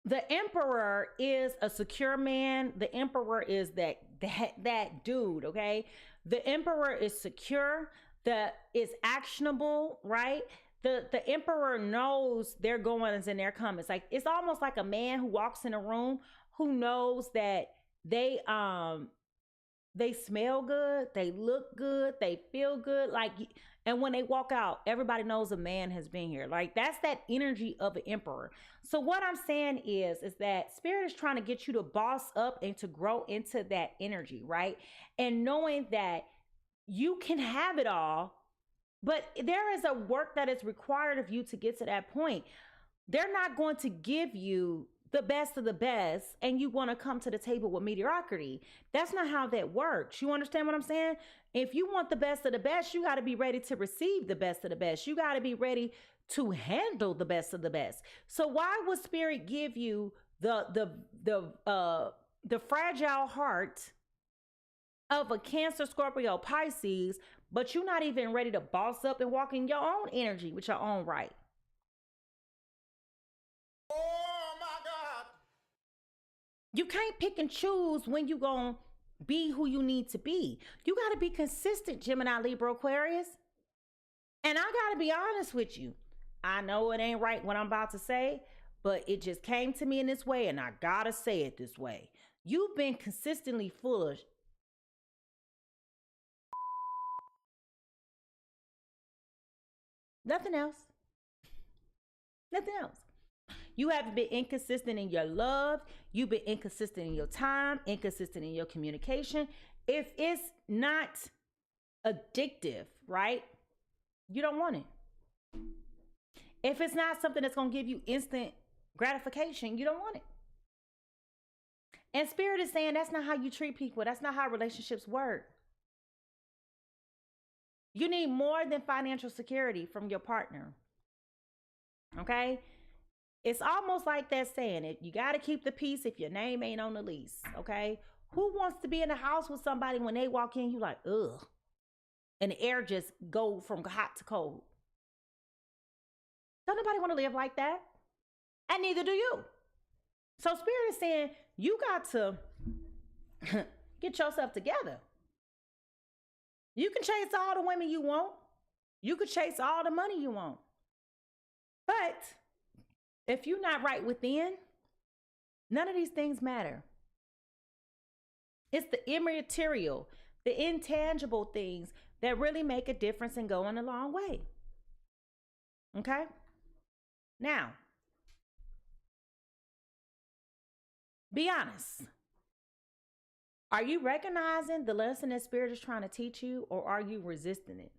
The Emperor is a secure man. The Emperor is that dude, okay? The Emperor is secure, that is actionable, right? The Emperor knows their goings and their comings. Like, it's almost like a man who walks in a room who knows that they smell good, they look good, they feel good. Like, and when they walk out, everybody knows a man has been here. Like, that's that energy of an emperor. So what I'm saying is that Spirit is trying to get you to boss up and to grow into that energy, right? And knowing that you can have it all, but there is a work that is required of you to get to that point. They're not going to give you the best of the best and you want to come to the table with mediocrity. That's not how that works. You understand what I'm saying? If you want the best of the best, you got to be ready to receive the best of the best. You got to be ready to handle the best of the best. So why would Spirit give you the fragile heart of a Cancer, Scorpio, Pisces, but you're not even ready to boss up and walk in your own energy with your own right? Oh my God. You can't pick and choose when you gonna be who you need to be. You gotta be consistent, Gemini, Libra, Aquarius. And I gotta be honest with you. I know it ain't right what I'm about to say, but it just came to me in this way and I gotta say it this way. You've been consistently full of nothing else. Nothing else. You have been inconsistent in your love. You've been inconsistent in your time, inconsistent in your communication. If it's not addictive, right? You don't want it. If it's not something that's going to give you instant gratification, you don't want it. And Spirit is saying that's not how you treat people. That's not how relationships work. You need more than financial security from your partner. Okay? It's almost like that saying it. You got to keep the peace if your name ain't on the lease. Okay? Who wants to be in the house with somebody when they walk in, you like, ugh. And the air just go from hot to cold. Don't nobody want to live like that. And neither do you. So Spirit is saying you got to get yourself together. You can chase all the women you want. You can chase all the money you want. But if you're not right within, none of these things matter. It's the immaterial, the intangible things that really make a difference and going a long way. Okay? Now, be honest. Are you recognizing the lesson that Spirit is trying to teach you, or are you resisting it?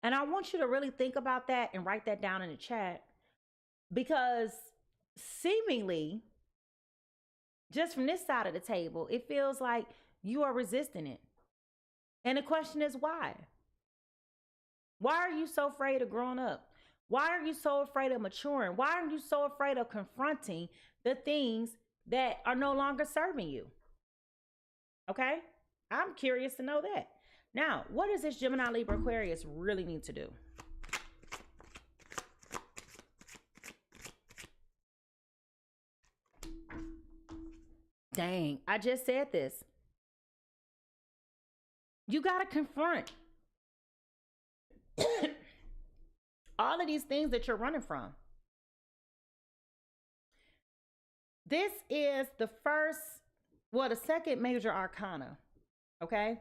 And I want you to really think about that and write that down in the chat, because seemingly, just from this side of the table, it feels like you are resisting it. And the question is why? Why are you so afraid of growing up? Why are you so afraid of maturing? Why are you so afraid of confronting the things that are no longer serving you? Okay? I'm curious to know that. Now, what does this Gemini, Libra, Aquarius really need to do? Dang, I just said this. You got to confront all of these things that you're running from. This is the second major arcana, okay?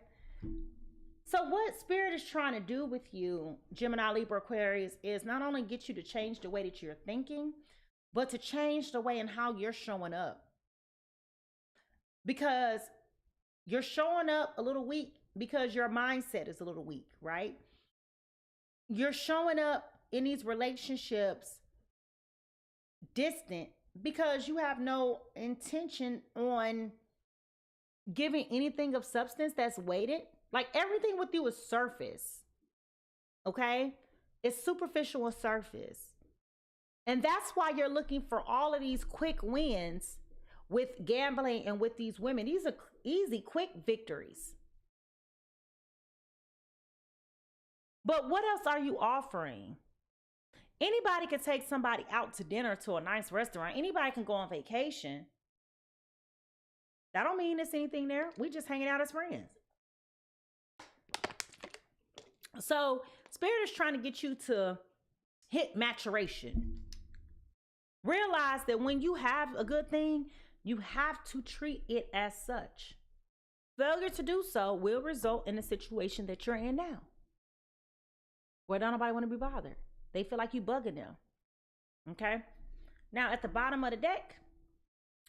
So what Spirit is trying to do with you, Gemini, Libra, Aquarius, is not only get you to change the way that you're thinking, but to change the way and how you're showing up. Because you're showing up a little weak because your mindset is a little weak, right? You're showing up in these relationships distant because you have no intention on giving anything of substance that's weighted. Like everything with you is surface. Okay? It's superficial and surface. And that's why you're looking for all of these quick wins with gambling and with these women. These are easy, quick victories. But what else are you offering? Anybody can take somebody out to dinner to a nice restaurant. Anybody can go on vacation. That don't mean there's anything there. We just hanging out as friends. So Spirit is trying to get you to hit maturation. Realize that when you have a good thing, you have to treat it as such. Failure to do so will result in the situation that you're in now, where don't nobody want to be bothered. They feel like you bugging them. Okay? Now, at the bottom of the deck,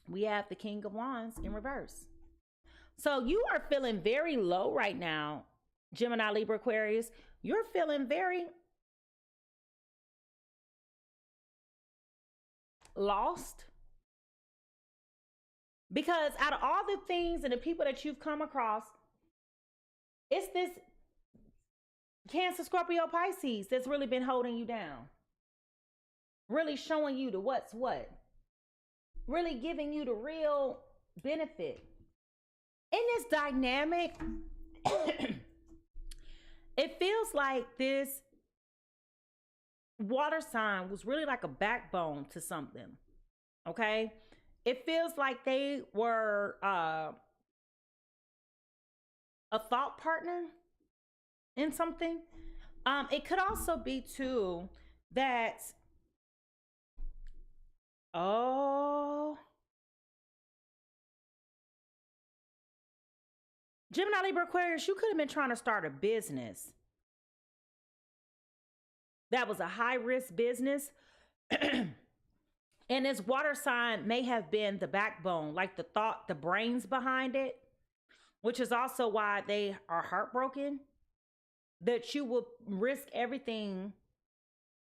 we have the King of Wands in reverse. So you are feeling very low right now, Gemini, Libra, Aquarius. You're feeling very lost. Because out of all the things and the people that you've come across, it's this Cancer, Scorpio, Pisces that's really been holding you down. Really showing you the what's what. Really giving you the real benefit. In this dynamic, it feels like this water sign was really like a backbone to something. Okay? It feels like they were a thought partner in something. It could also be too that, Gemini, Libra, Aquarius, you could have been trying to start a business. That was a high risk business. And this water sign may have been the backbone, like the thought, the brains behind it, which is also why they are heartbroken. That you will risk everything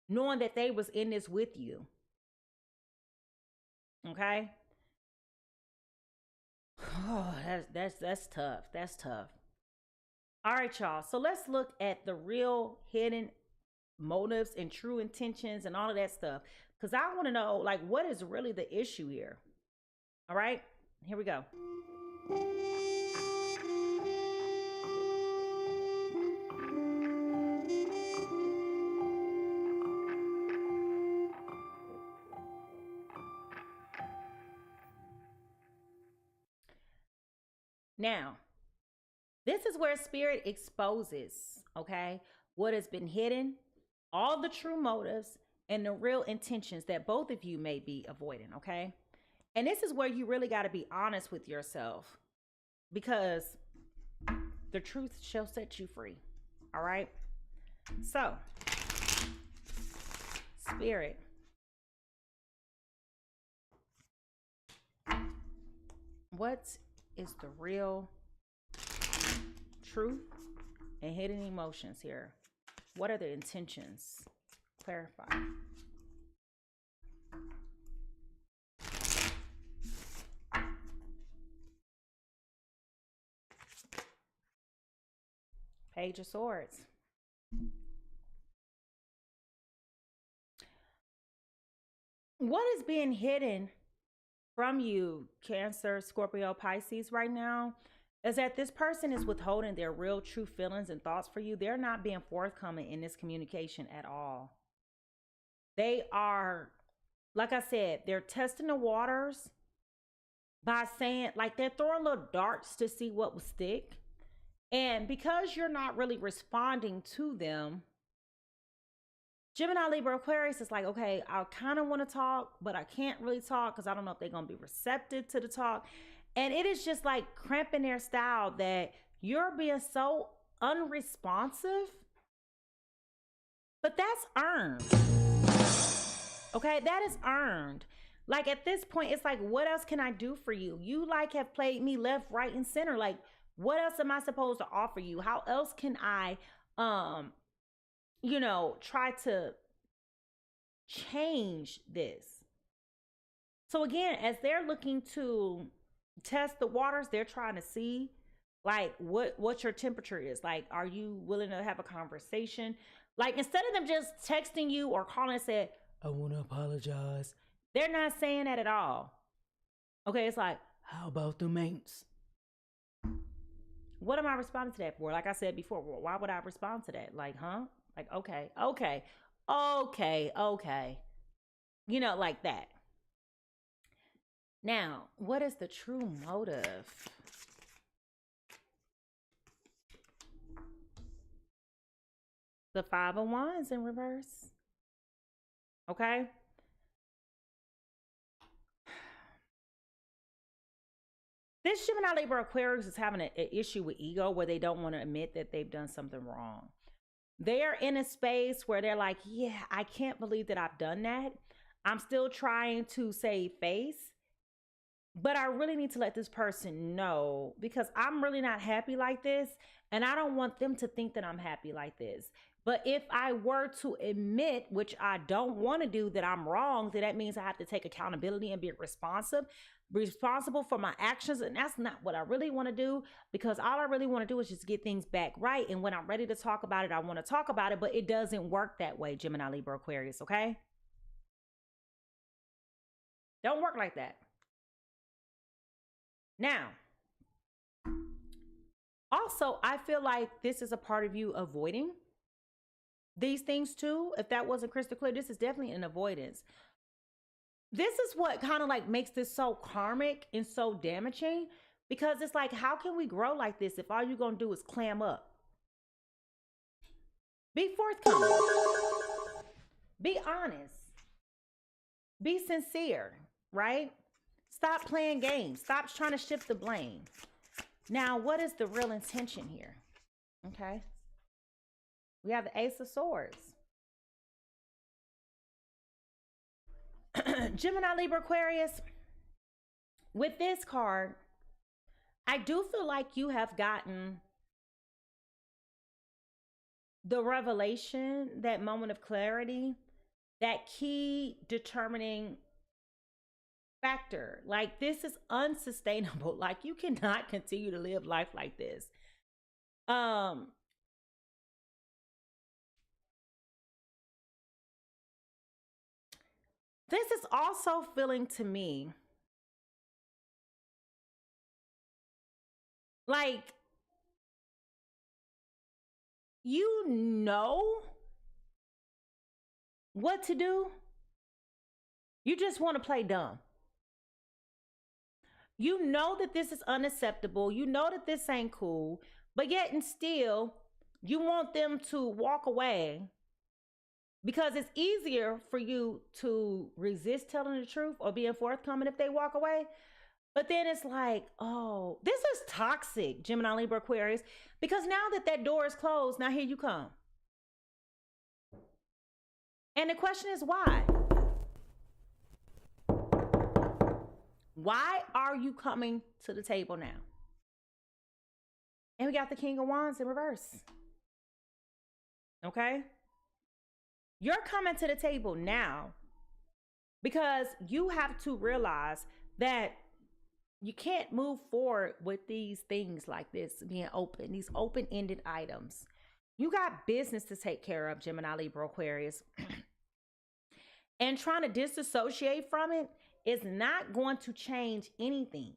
knowing that they was in this with you. Okay? Oh, that's tough. That's tough. All right, y'all. So let's look at the real hidden motives and true intentions and all of that stuff. Because I want to know, like, what is really the issue here? All right? Here we go. Now, this is where Spirit exposes, okay, what has been hidden, all the true motives, and the real intentions that both of you may be avoiding, okay? And this is where you really got to be honest with yourself, because the truth shall set you free, all right? So, Spirit, what is the real truth and hidden emotions here? What are the intentions? Clarify. Page of Swords. What is being hidden from you, Cancer, Scorpio, Pisces, right now, is that this person is withholding their real true feelings and thoughts for you. They're not being forthcoming in this communication at all. They are, like I said, they're testing the waters by saying, like, they're throwing little darts to see what will stick. And because you're not really responding to them, Gemini, Libra, Aquarius is like, okay, I kind of want to talk, but I can't really talk because I don't know if they're going to be receptive to the talk. And it is just like cramping their style that you're being so unresponsive. But that's earned. Okay, that is earned. Like at this point, it's like, what else can I do for you? You like have played me left, right, and center. Like, what else am I supposed to offer you? How else can I, try to change this? So again, as they're looking to test the waters, they're trying to see like what your temperature is. Like, are you willing to have a conversation? Like, instead of them just texting you or calling and say, I want to apologize, they're not saying that at all. Okay, it's like, how about the mates? What am I responding to that for? Like I said before, why would I respond to that? Like, huh? Like, okay. You know, like that. Now, what is the true motive? The Five of Wands in reverse. Okay. This Gemini, Libra, Aquarius is having an issue with ego where they don't want to admit that they've done something wrong. They're in a space where they're like, yeah, I can't believe that I've done that. I'm still trying to save face, but I really need to let this person know because I'm really not happy like this. And I don't want them to think that I'm happy like this. But if I were to admit, which I don't want to do, that I'm wrong, then that means I have to take accountability and be responsible for my actions. And that's not what I really want to do, because all I really want to do is just get things back right. And when I'm ready to talk about it, I want to talk about it, but it doesn't work that way, Gemini, Libra, Aquarius, okay? Don't work like that. Now, also, I feel like this is a part of you avoiding these things too. If that wasn't crystal clear, this is definitely an avoidance. This is what kind of like makes this so karmic and so damaging, because it's like, how can we grow like this if all you're going to do is clam up? Be forthcoming. Be honest. Be sincere, right? Stop playing games. Stop trying to shift the blame. Now, what is the real intention here? Okay. We have the Ace of Swords. Gemini, Libra, Aquarius. With this card, I do feel like you have gotten the revelation, that moment of clarity, that key determining factor. Like, this is unsustainable. Like, you cannot continue to live life like this. This is also feeling to me like you know what to do. You just want to play dumb. You know that this is unacceptable. You know that this ain't cool, but yet and still you want them to walk away, because it's easier for you to resist telling the truth or being forthcoming if they walk away. But then it's like, oh, this is toxic, Gemini, Libra, Aquarius, because now that that door is closed, now here you come. And the question is why? Why are you coming to the table now? And we got the King of Wands in reverse. Okay? You're coming to the table now because you have to realize that you can't move forward with these things like this being open, these open-ended items. You got business to take care of, Gemini, Libra, Aquarius. And trying to disassociate from it is not going to change anything.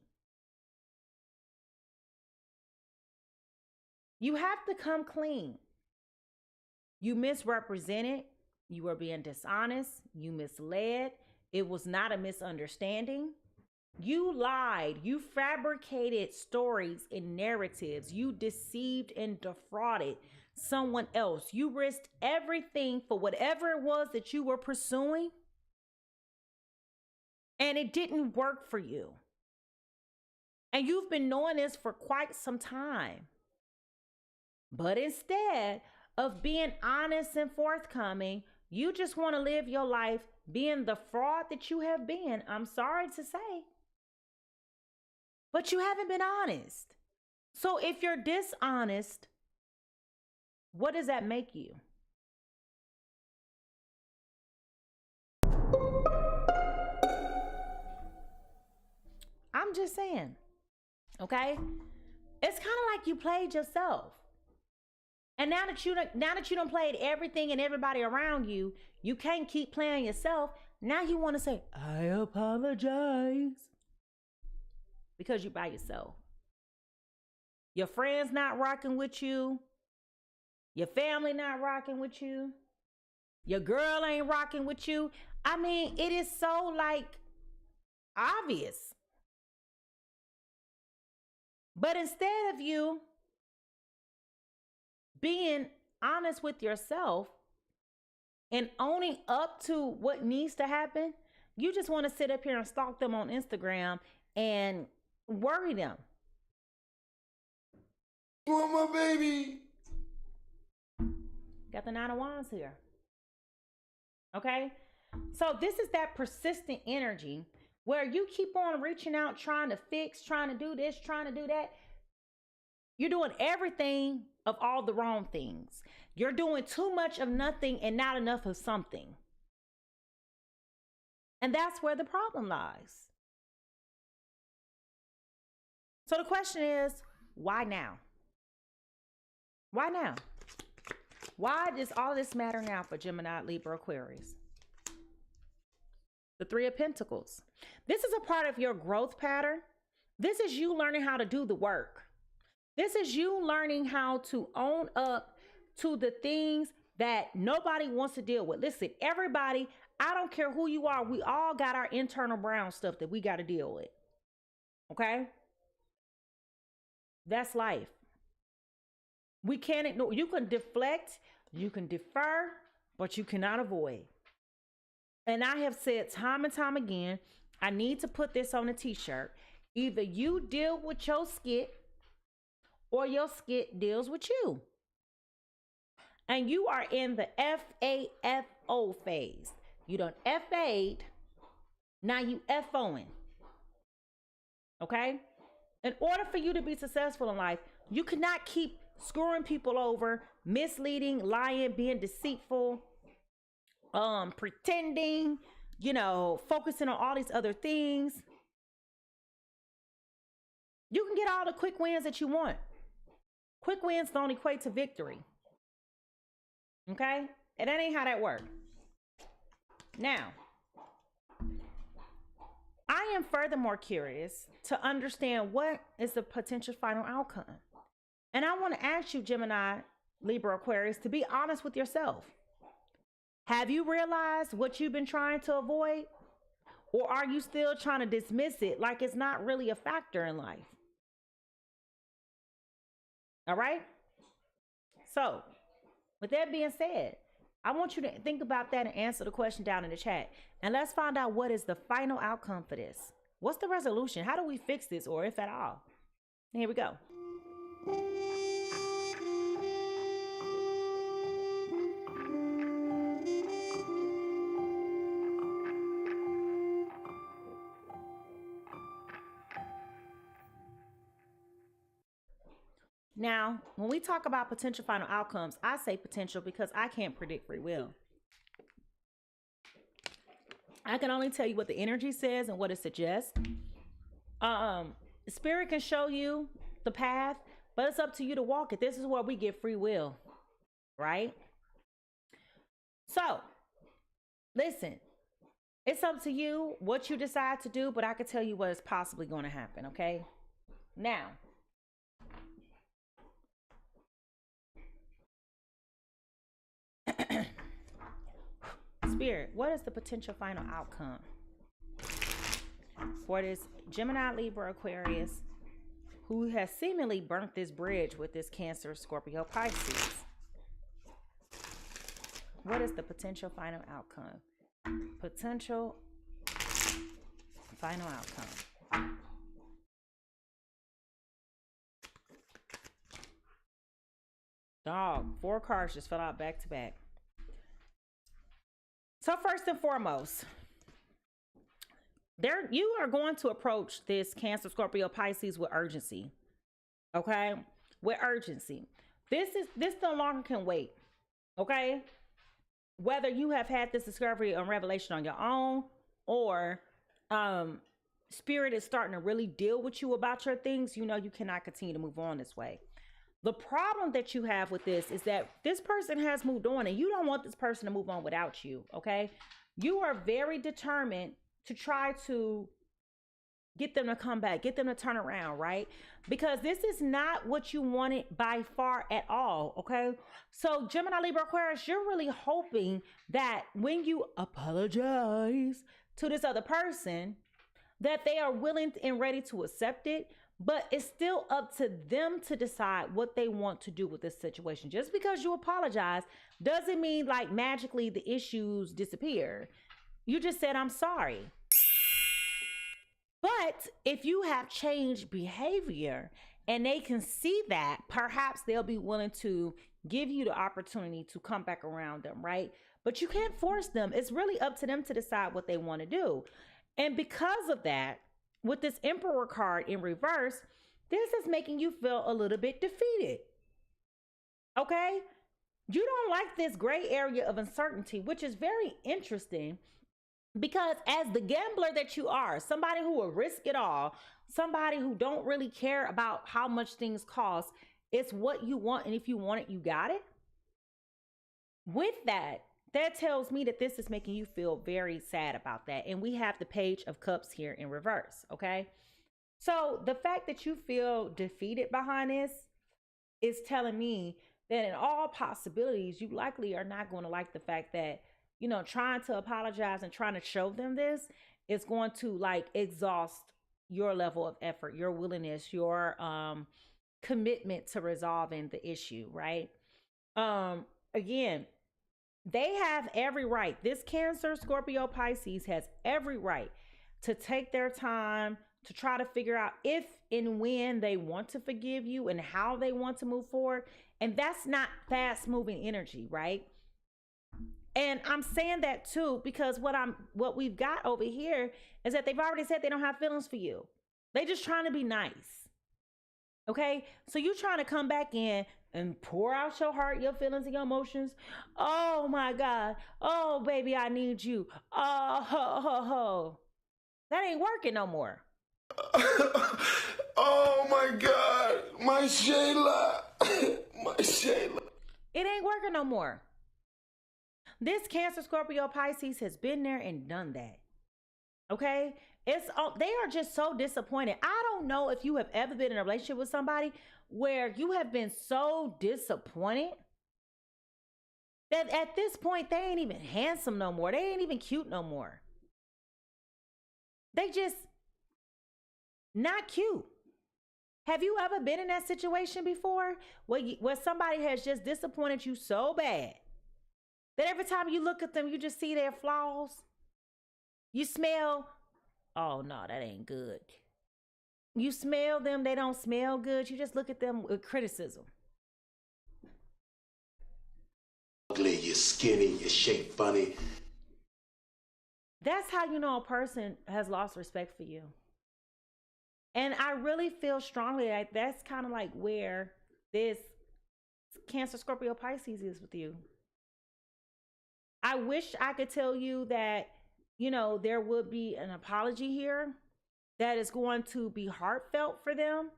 You have to come clean. You misrepresented. You were being dishonest. You misled. It was not a misunderstanding. You lied. You fabricated stories and narratives. You deceived and defrauded someone else. You risked everything for whatever it was that you were pursuing, and it didn't work for you. And you've been knowing this for quite some time. But instead of being honest and forthcoming, you just want to live your life being the fraud that you have been. I'm sorry to say, but you haven't been honest. So if you're dishonest, what does that make you? just saying. Okay? It's kind of like you played yourself. And now that you done played everything and everybody around you, you can't keep playing yourself. Now you want to say, I apologize. Because you're by yourself. Your friends not rocking with you. Your family not rocking with you. Your girl ain't rocking with you. I mean, it is so like obvious. But instead of you being honest with yourself and owning up to what needs to happen, you just want to sit up here and stalk them on Instagram and worry them. You want my baby? Got the 9 of Wands here. Okay? So this is that persistent energy where you keep on reaching out, trying to fix, trying to do this, trying to do that. You're doing everything of all the wrong things. You're doing too much of nothing and not enough of something. And that's where the problem lies. So the question is, why now? Why now? Why does all this matter now for Gemini, Libra, Aquarius? The 3 of Pentacles. This is a part of your growth pattern. This is you learning how to do the work. This is you learning how to own up to the things that nobody wants to deal with. Listen, everybody, I don't care who you are, we all got our internal brown stuff that we got to deal with. Okay? That's life. We can't ignore. You can deflect, you can defer, but you cannot avoid. And I have said time and time again, I need to put this on a t-shirt. Either you deal with your skit or your skit deals with you. And you are in the FAFO phase. You done FA'd, now you FOing. Okay? In order for you to be successful in life, you cannot keep screwing people over, misleading, lying, being deceitful, pretending, focusing on all these other things. You can get all the quick wins that you want. Quick wins don't equate to victory. Okay? And that ain't how that works. Now, I am furthermore curious to understand what is the potential final outcome. And I want to ask you, Gemini, Libra, Aquarius, to be honest with yourself. Have you realized what you've been trying to avoid? Or are you still trying to dismiss it like it's not really a factor in life? All right? So, with that being said, I want you to think about that and answer the question down in the chat. And let's find out what is the final outcome for this. What's the resolution? How do we fix this, or if at all? Here we go. Now, when we talk about potential final outcomes, I say potential because I can't predict free will. I can only tell you what the energy says and what it suggests. Spirit can show you the path, but it's up to you to walk it. This is where we get free will, right? So, listen, it's up to you what you decide to do, but I can tell you what is possibly going to happen, okay? Now, Spirit, what is the potential final outcome for this Gemini, Libra, Aquarius, who has seemingly burnt this bridge with this Cancer, Scorpio, Pisces? What is the potential final outcome? Potential final outcome. Dog, 4 cards just fell out back to back. So first and foremost, you are going to approach this Cancer, Scorpio, Pisces with urgency. Okay? With urgency. This no longer can wait. Okay? Whether you have had this discovery or revelation on your own, or Spirit is starting to really deal with you about your things, you know you cannot continue to move on this way. The problem that you have with this is that this person has moved on and you don't want this person to move on without you, okay? You are very determined to try to get them to come back, get them to turn around, right? Because this is not what you wanted by far at all, okay? So Gemini, Libra, Aquarius, you're really hoping that when you apologize to this other person, that they are willing and ready to accept it, but it's still up to them to decide what they want to do with this situation. Just because you apologize doesn't mean like magically the issues disappear. You just said, I'm sorry. But if you have changed behavior and they can see that, perhaps they'll be willing to give you the opportunity to come back around them, right? But you can't force them. It's really up to them to decide what they want to do. And because of that, with this Emperor card in reverse, this is making you feel a little bit defeated. Okay? You don't like this gray area of uncertainty, which is very interesting because as the gambler that you are, somebody who will risk it all, somebody who don't really care about how much things cost, it's what you want. And if you want it, you got it. With that, that tells me that this is making you feel very sad about that. And we have the Page of Cups here in reverse, okay? So the fact that you feel defeated behind this is telling me that in all possibilities, you likely are not going to like the fact that, you know, trying to apologize and trying to show them this is going to like exhaust your level of effort, your willingness, your commitment to resolving the issue, right? Again, they have every right. This Cancer, Scorpio, Pisces has every right to take their time to try to figure out if and when they want to forgive you and how they want to move forward. And that's not fast moving energy, right? And I'm saying that too, because what we've got over here is that they've already said they don't have feelings for you. They just trying to be nice. Okay, so you trying to come back in and pour out your heart, your feelings, and your emotions. Oh my God. Oh, baby, I need you. Oh, ho, ho, ho. That ain't working no more. Oh my God. My Shayla. My Shayla. It ain't working no more. This Cancer, Scorpio, Pisces has been there and done that. Okay? They are just so disappointed. I don't know if you have ever been in a relationship with somebody where you have been so disappointed that at this point, they ain't even handsome no more. They ain't even cute no more. They just not cute. Have you ever been in that situation before where somebody has just disappointed you so bad that every time you look at them, you just see their flaws? You smell, oh no, that ain't good. You smell them, they don't smell good. You just look at them with criticism. Ugly, you're skinny, you shape funny. That's how you know a person has lost respect for you. And I really feel strongly that that's kind of like where this Cancer, Scorpio, Pisces is with you. I wish I could tell you that, you know, there would be an apology here that is going to be heartfelt for them.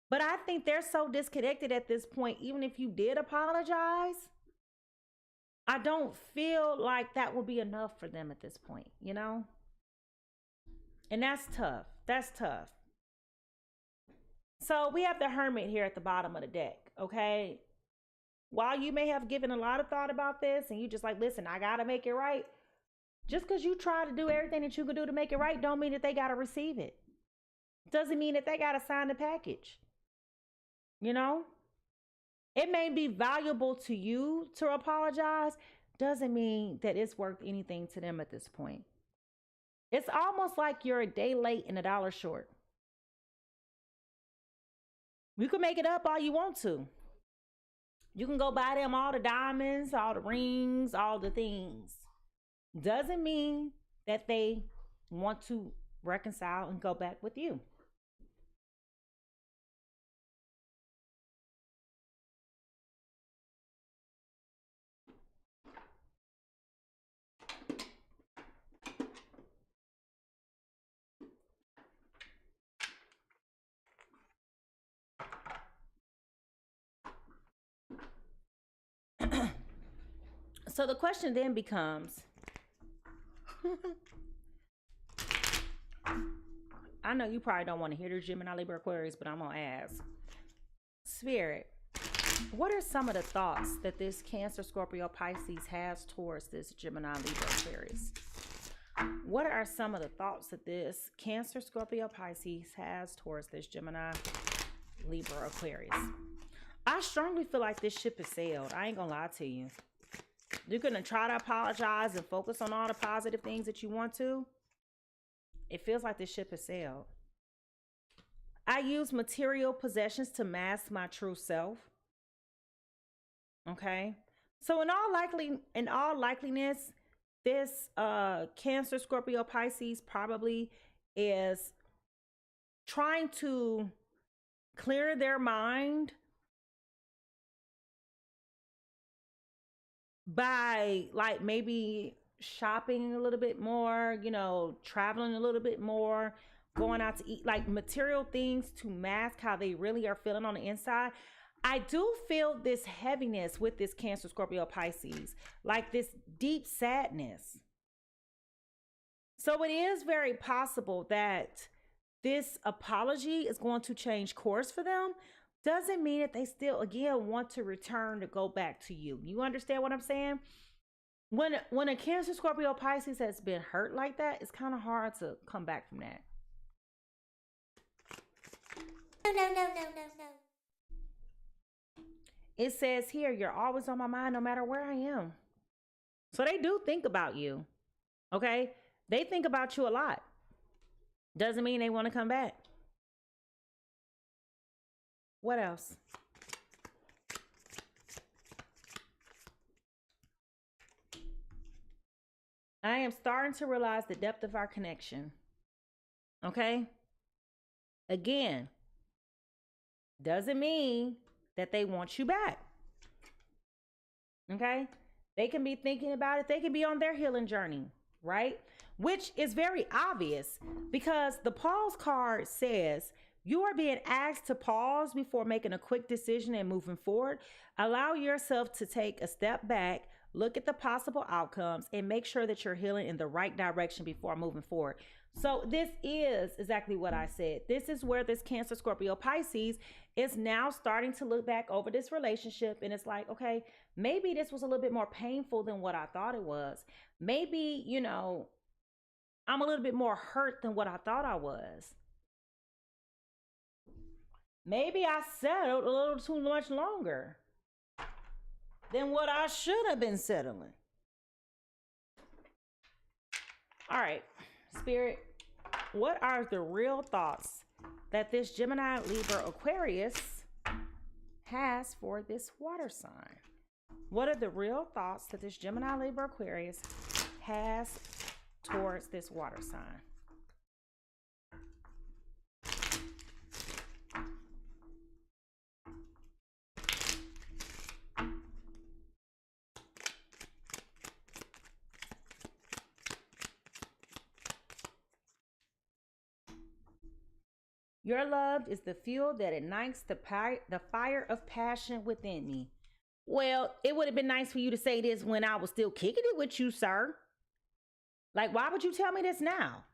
But I think they're so disconnected at this point, even if you did apologize, I don't feel like that would be enough for them at this point, you know? And that's tough. That's tough. So we have the Hermit here at the bottom of the deck, okay? While you may have given a lot of thought about this and you just like, listen, I got to make it right. Just because you try to do everything that you can do to make it right don't mean that they got to receive it. Doesn't mean that they got to sign the package. You know? It may be valuable to you to apologize. Doesn't mean that it's worth anything to them at this point. It's almost like you're a day late and $1 short. You can make it up all you want to. You can go buy them all the diamonds, all the rings, all the things. Doesn't mean that they want to reconcile and go back with you. So the question then becomes, I know you probably don't want to hear this, Gemini, Libra, Aquarius, but I'm going to ask. Spirit, what are some of the thoughts that this Cancer, Scorpio, Pisces has towards this Gemini, Libra, Aquarius? What are some of the thoughts that this Cancer, Scorpio, Pisces has towards this Gemini, Libra, Aquarius? I strongly feel like this ship has sailed. I ain't gonna lie to you. You're gonna try to apologize and focus on all the positive things that you want to. It feels like this ship has sailed. I use material possessions to mask my true self. Okay. So in all likeliness, this Cancer, Scorpio, Pisces probably is trying to clear their mind by like maybe shopping a little bit more, you know, traveling a little bit more, going out to eat, like material things to mask how they really are feeling on the inside. I do feel this heaviness with this Cancer, Scorpio, Pisces, like this deep sadness. So it is very possible that this apology is going to change course for them. Doesn't mean that they still, again, want to return to go back to you. You understand what I'm saying? When a Cancer, Scorpio, Pisces has been hurt like that, it's kind of hard to come back from that. No. It says here, you're always on my mind no matter where I am. So they do think about you. Okay? They think about you a lot. Doesn't mean they want to come back. What else? I am starting to realize the depth of our connection. Okay? Again, doesn't mean that they want you back. Okay? They can be thinking about it. They can be on their healing journey, right? Which is very obvious because the pause card says you are being asked to pause before making a quick decision and moving forward. Allow yourself to take a step back, look at the possible outcomes, and make sure that you're healing in the right direction before moving forward. So this is exactly what I said. This is where this Cancer, Scorpio, Pisces is now starting to look back over this relationship. And it's like, okay, maybe this was a little bit more painful than what I thought it was. Maybe, you know, I'm a little bit more hurt than what I thought I was. Maybe I settled a little too much longer than what I should have been settling. All right, Spirit, what are the real thoughts that this Gemini, Libra, Aquarius has for this water sign? What are the real thoughts that this Gemini, Libra, Aquarius has towards this water sign? Your love is the fuel that ignites the fire of passion within me. Well, it would have been nice for you to say this when I was still kicking it with you, sir. Like, why would you tell me this now?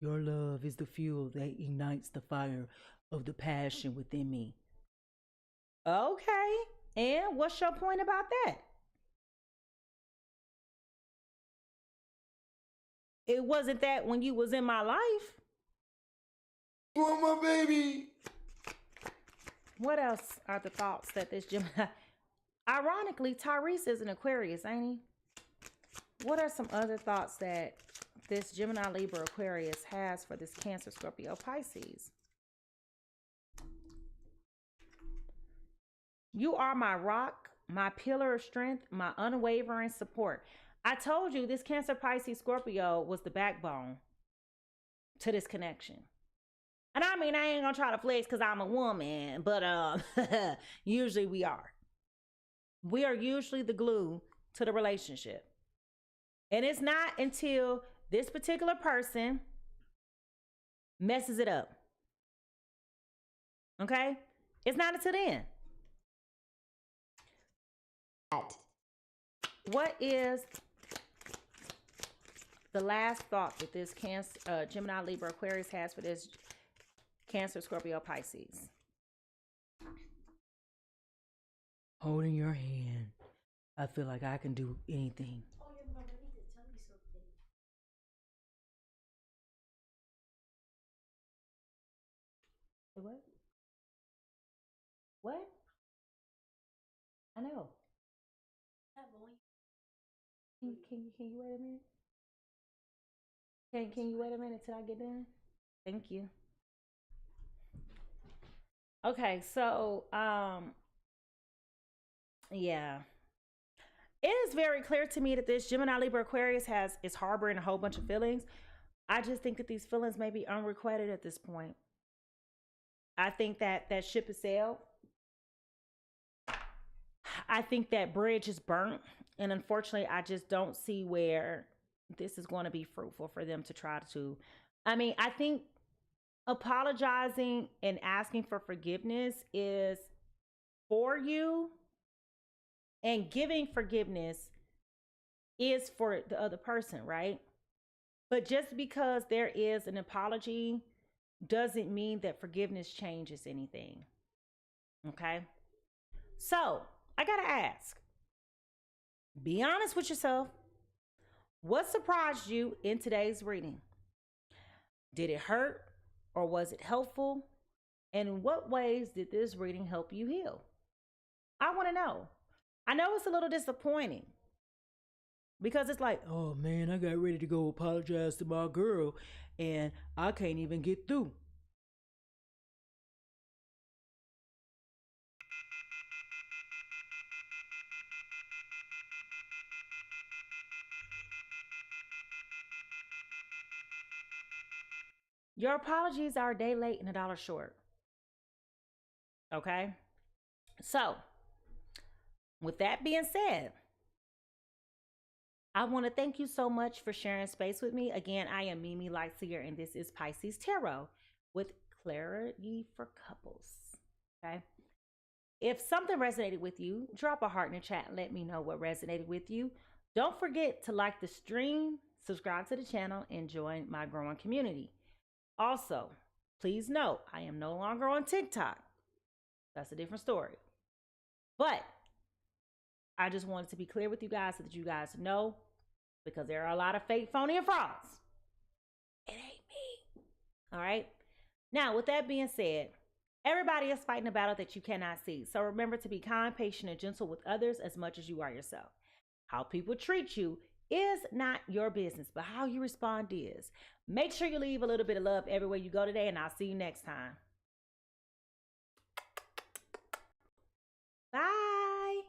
Your love is the fuel that ignites the fire of the passion within me. Okay, and what's your point about that? It wasn't that when you was in my life. You want my baby? What else are the thoughts that this Gemini... Ironically, Tyrese is an Aquarius, ain't he? What are some other thoughts that this Gemini, Libra, Aquarius has for this Cancer, Scorpio, Pisces? You are my rock, my pillar of strength, my unwavering support. I told you this Cancer, Pisces, Scorpio was the backbone to this connection. And I mean, I ain't gonna try to flex because I'm a woman, but usually we are. We are usually the glue to the relationship. And it's not until this particular person messes it up. Okay? It's not until then. what is the last thought that this Cancer, Gemini, Libra, Aquarius has for this Cancer, Scorpio, Pisces? Holding your hand. I feel like I can do anything. Oh, yeah, Mom, I need to tell you something. What? What? I know. Can you wait a minute? Can you wait a minute till I get done? Thank you. Okay, so yeah. It is very clear to me that this Gemini, Libra, Aquarius is harboring a whole bunch of feelings. I just think that these feelings may be unrequited at this point. I think that that ship has sailed. I think that bridge is burnt. And unfortunately, I just don't see where this is going to be fruitful for them to try to. I mean, I think apologizing and asking for forgiveness is for you, and giving forgiveness is for the other person, right? But just because there is an apology doesn't mean that forgiveness changes anything. Okay? So, I gotta ask, be honest with yourself. What surprised you in today's reading? Did it hurt or was it helpful? And in what ways did this reading help you heal? I want to know. I know it's a little disappointing because it's like, oh man, I got ready to go apologize to my girl and I can't even get through. Your apologies are a day late and $1 short. Okay? So, with that being said, I want to thank you so much for sharing space with me. Again, I am Mimi Lightseer, and this is Pisces Tarot with clarity for couples. Okay? If something resonated with you, drop a heart in the chat and let me know what resonated with you. Don't forget to like the stream, subscribe to the channel, and join my growing community. Also, please note, I am no longer on TikTok. That's a different story. But I just wanted to be clear with you guys so that you guys know, because there are a lot of fake, phony, and frauds. It ain't me. All right? Now, with that being said, everybody is fighting a battle that you cannot see. So remember to be kind, patient, and gentle with others as much as you are yourself. How people treat you is not your business, but how you respond is. Make sure you leave a little bit of love everywhere you go today, and I'll see you next time. Bye.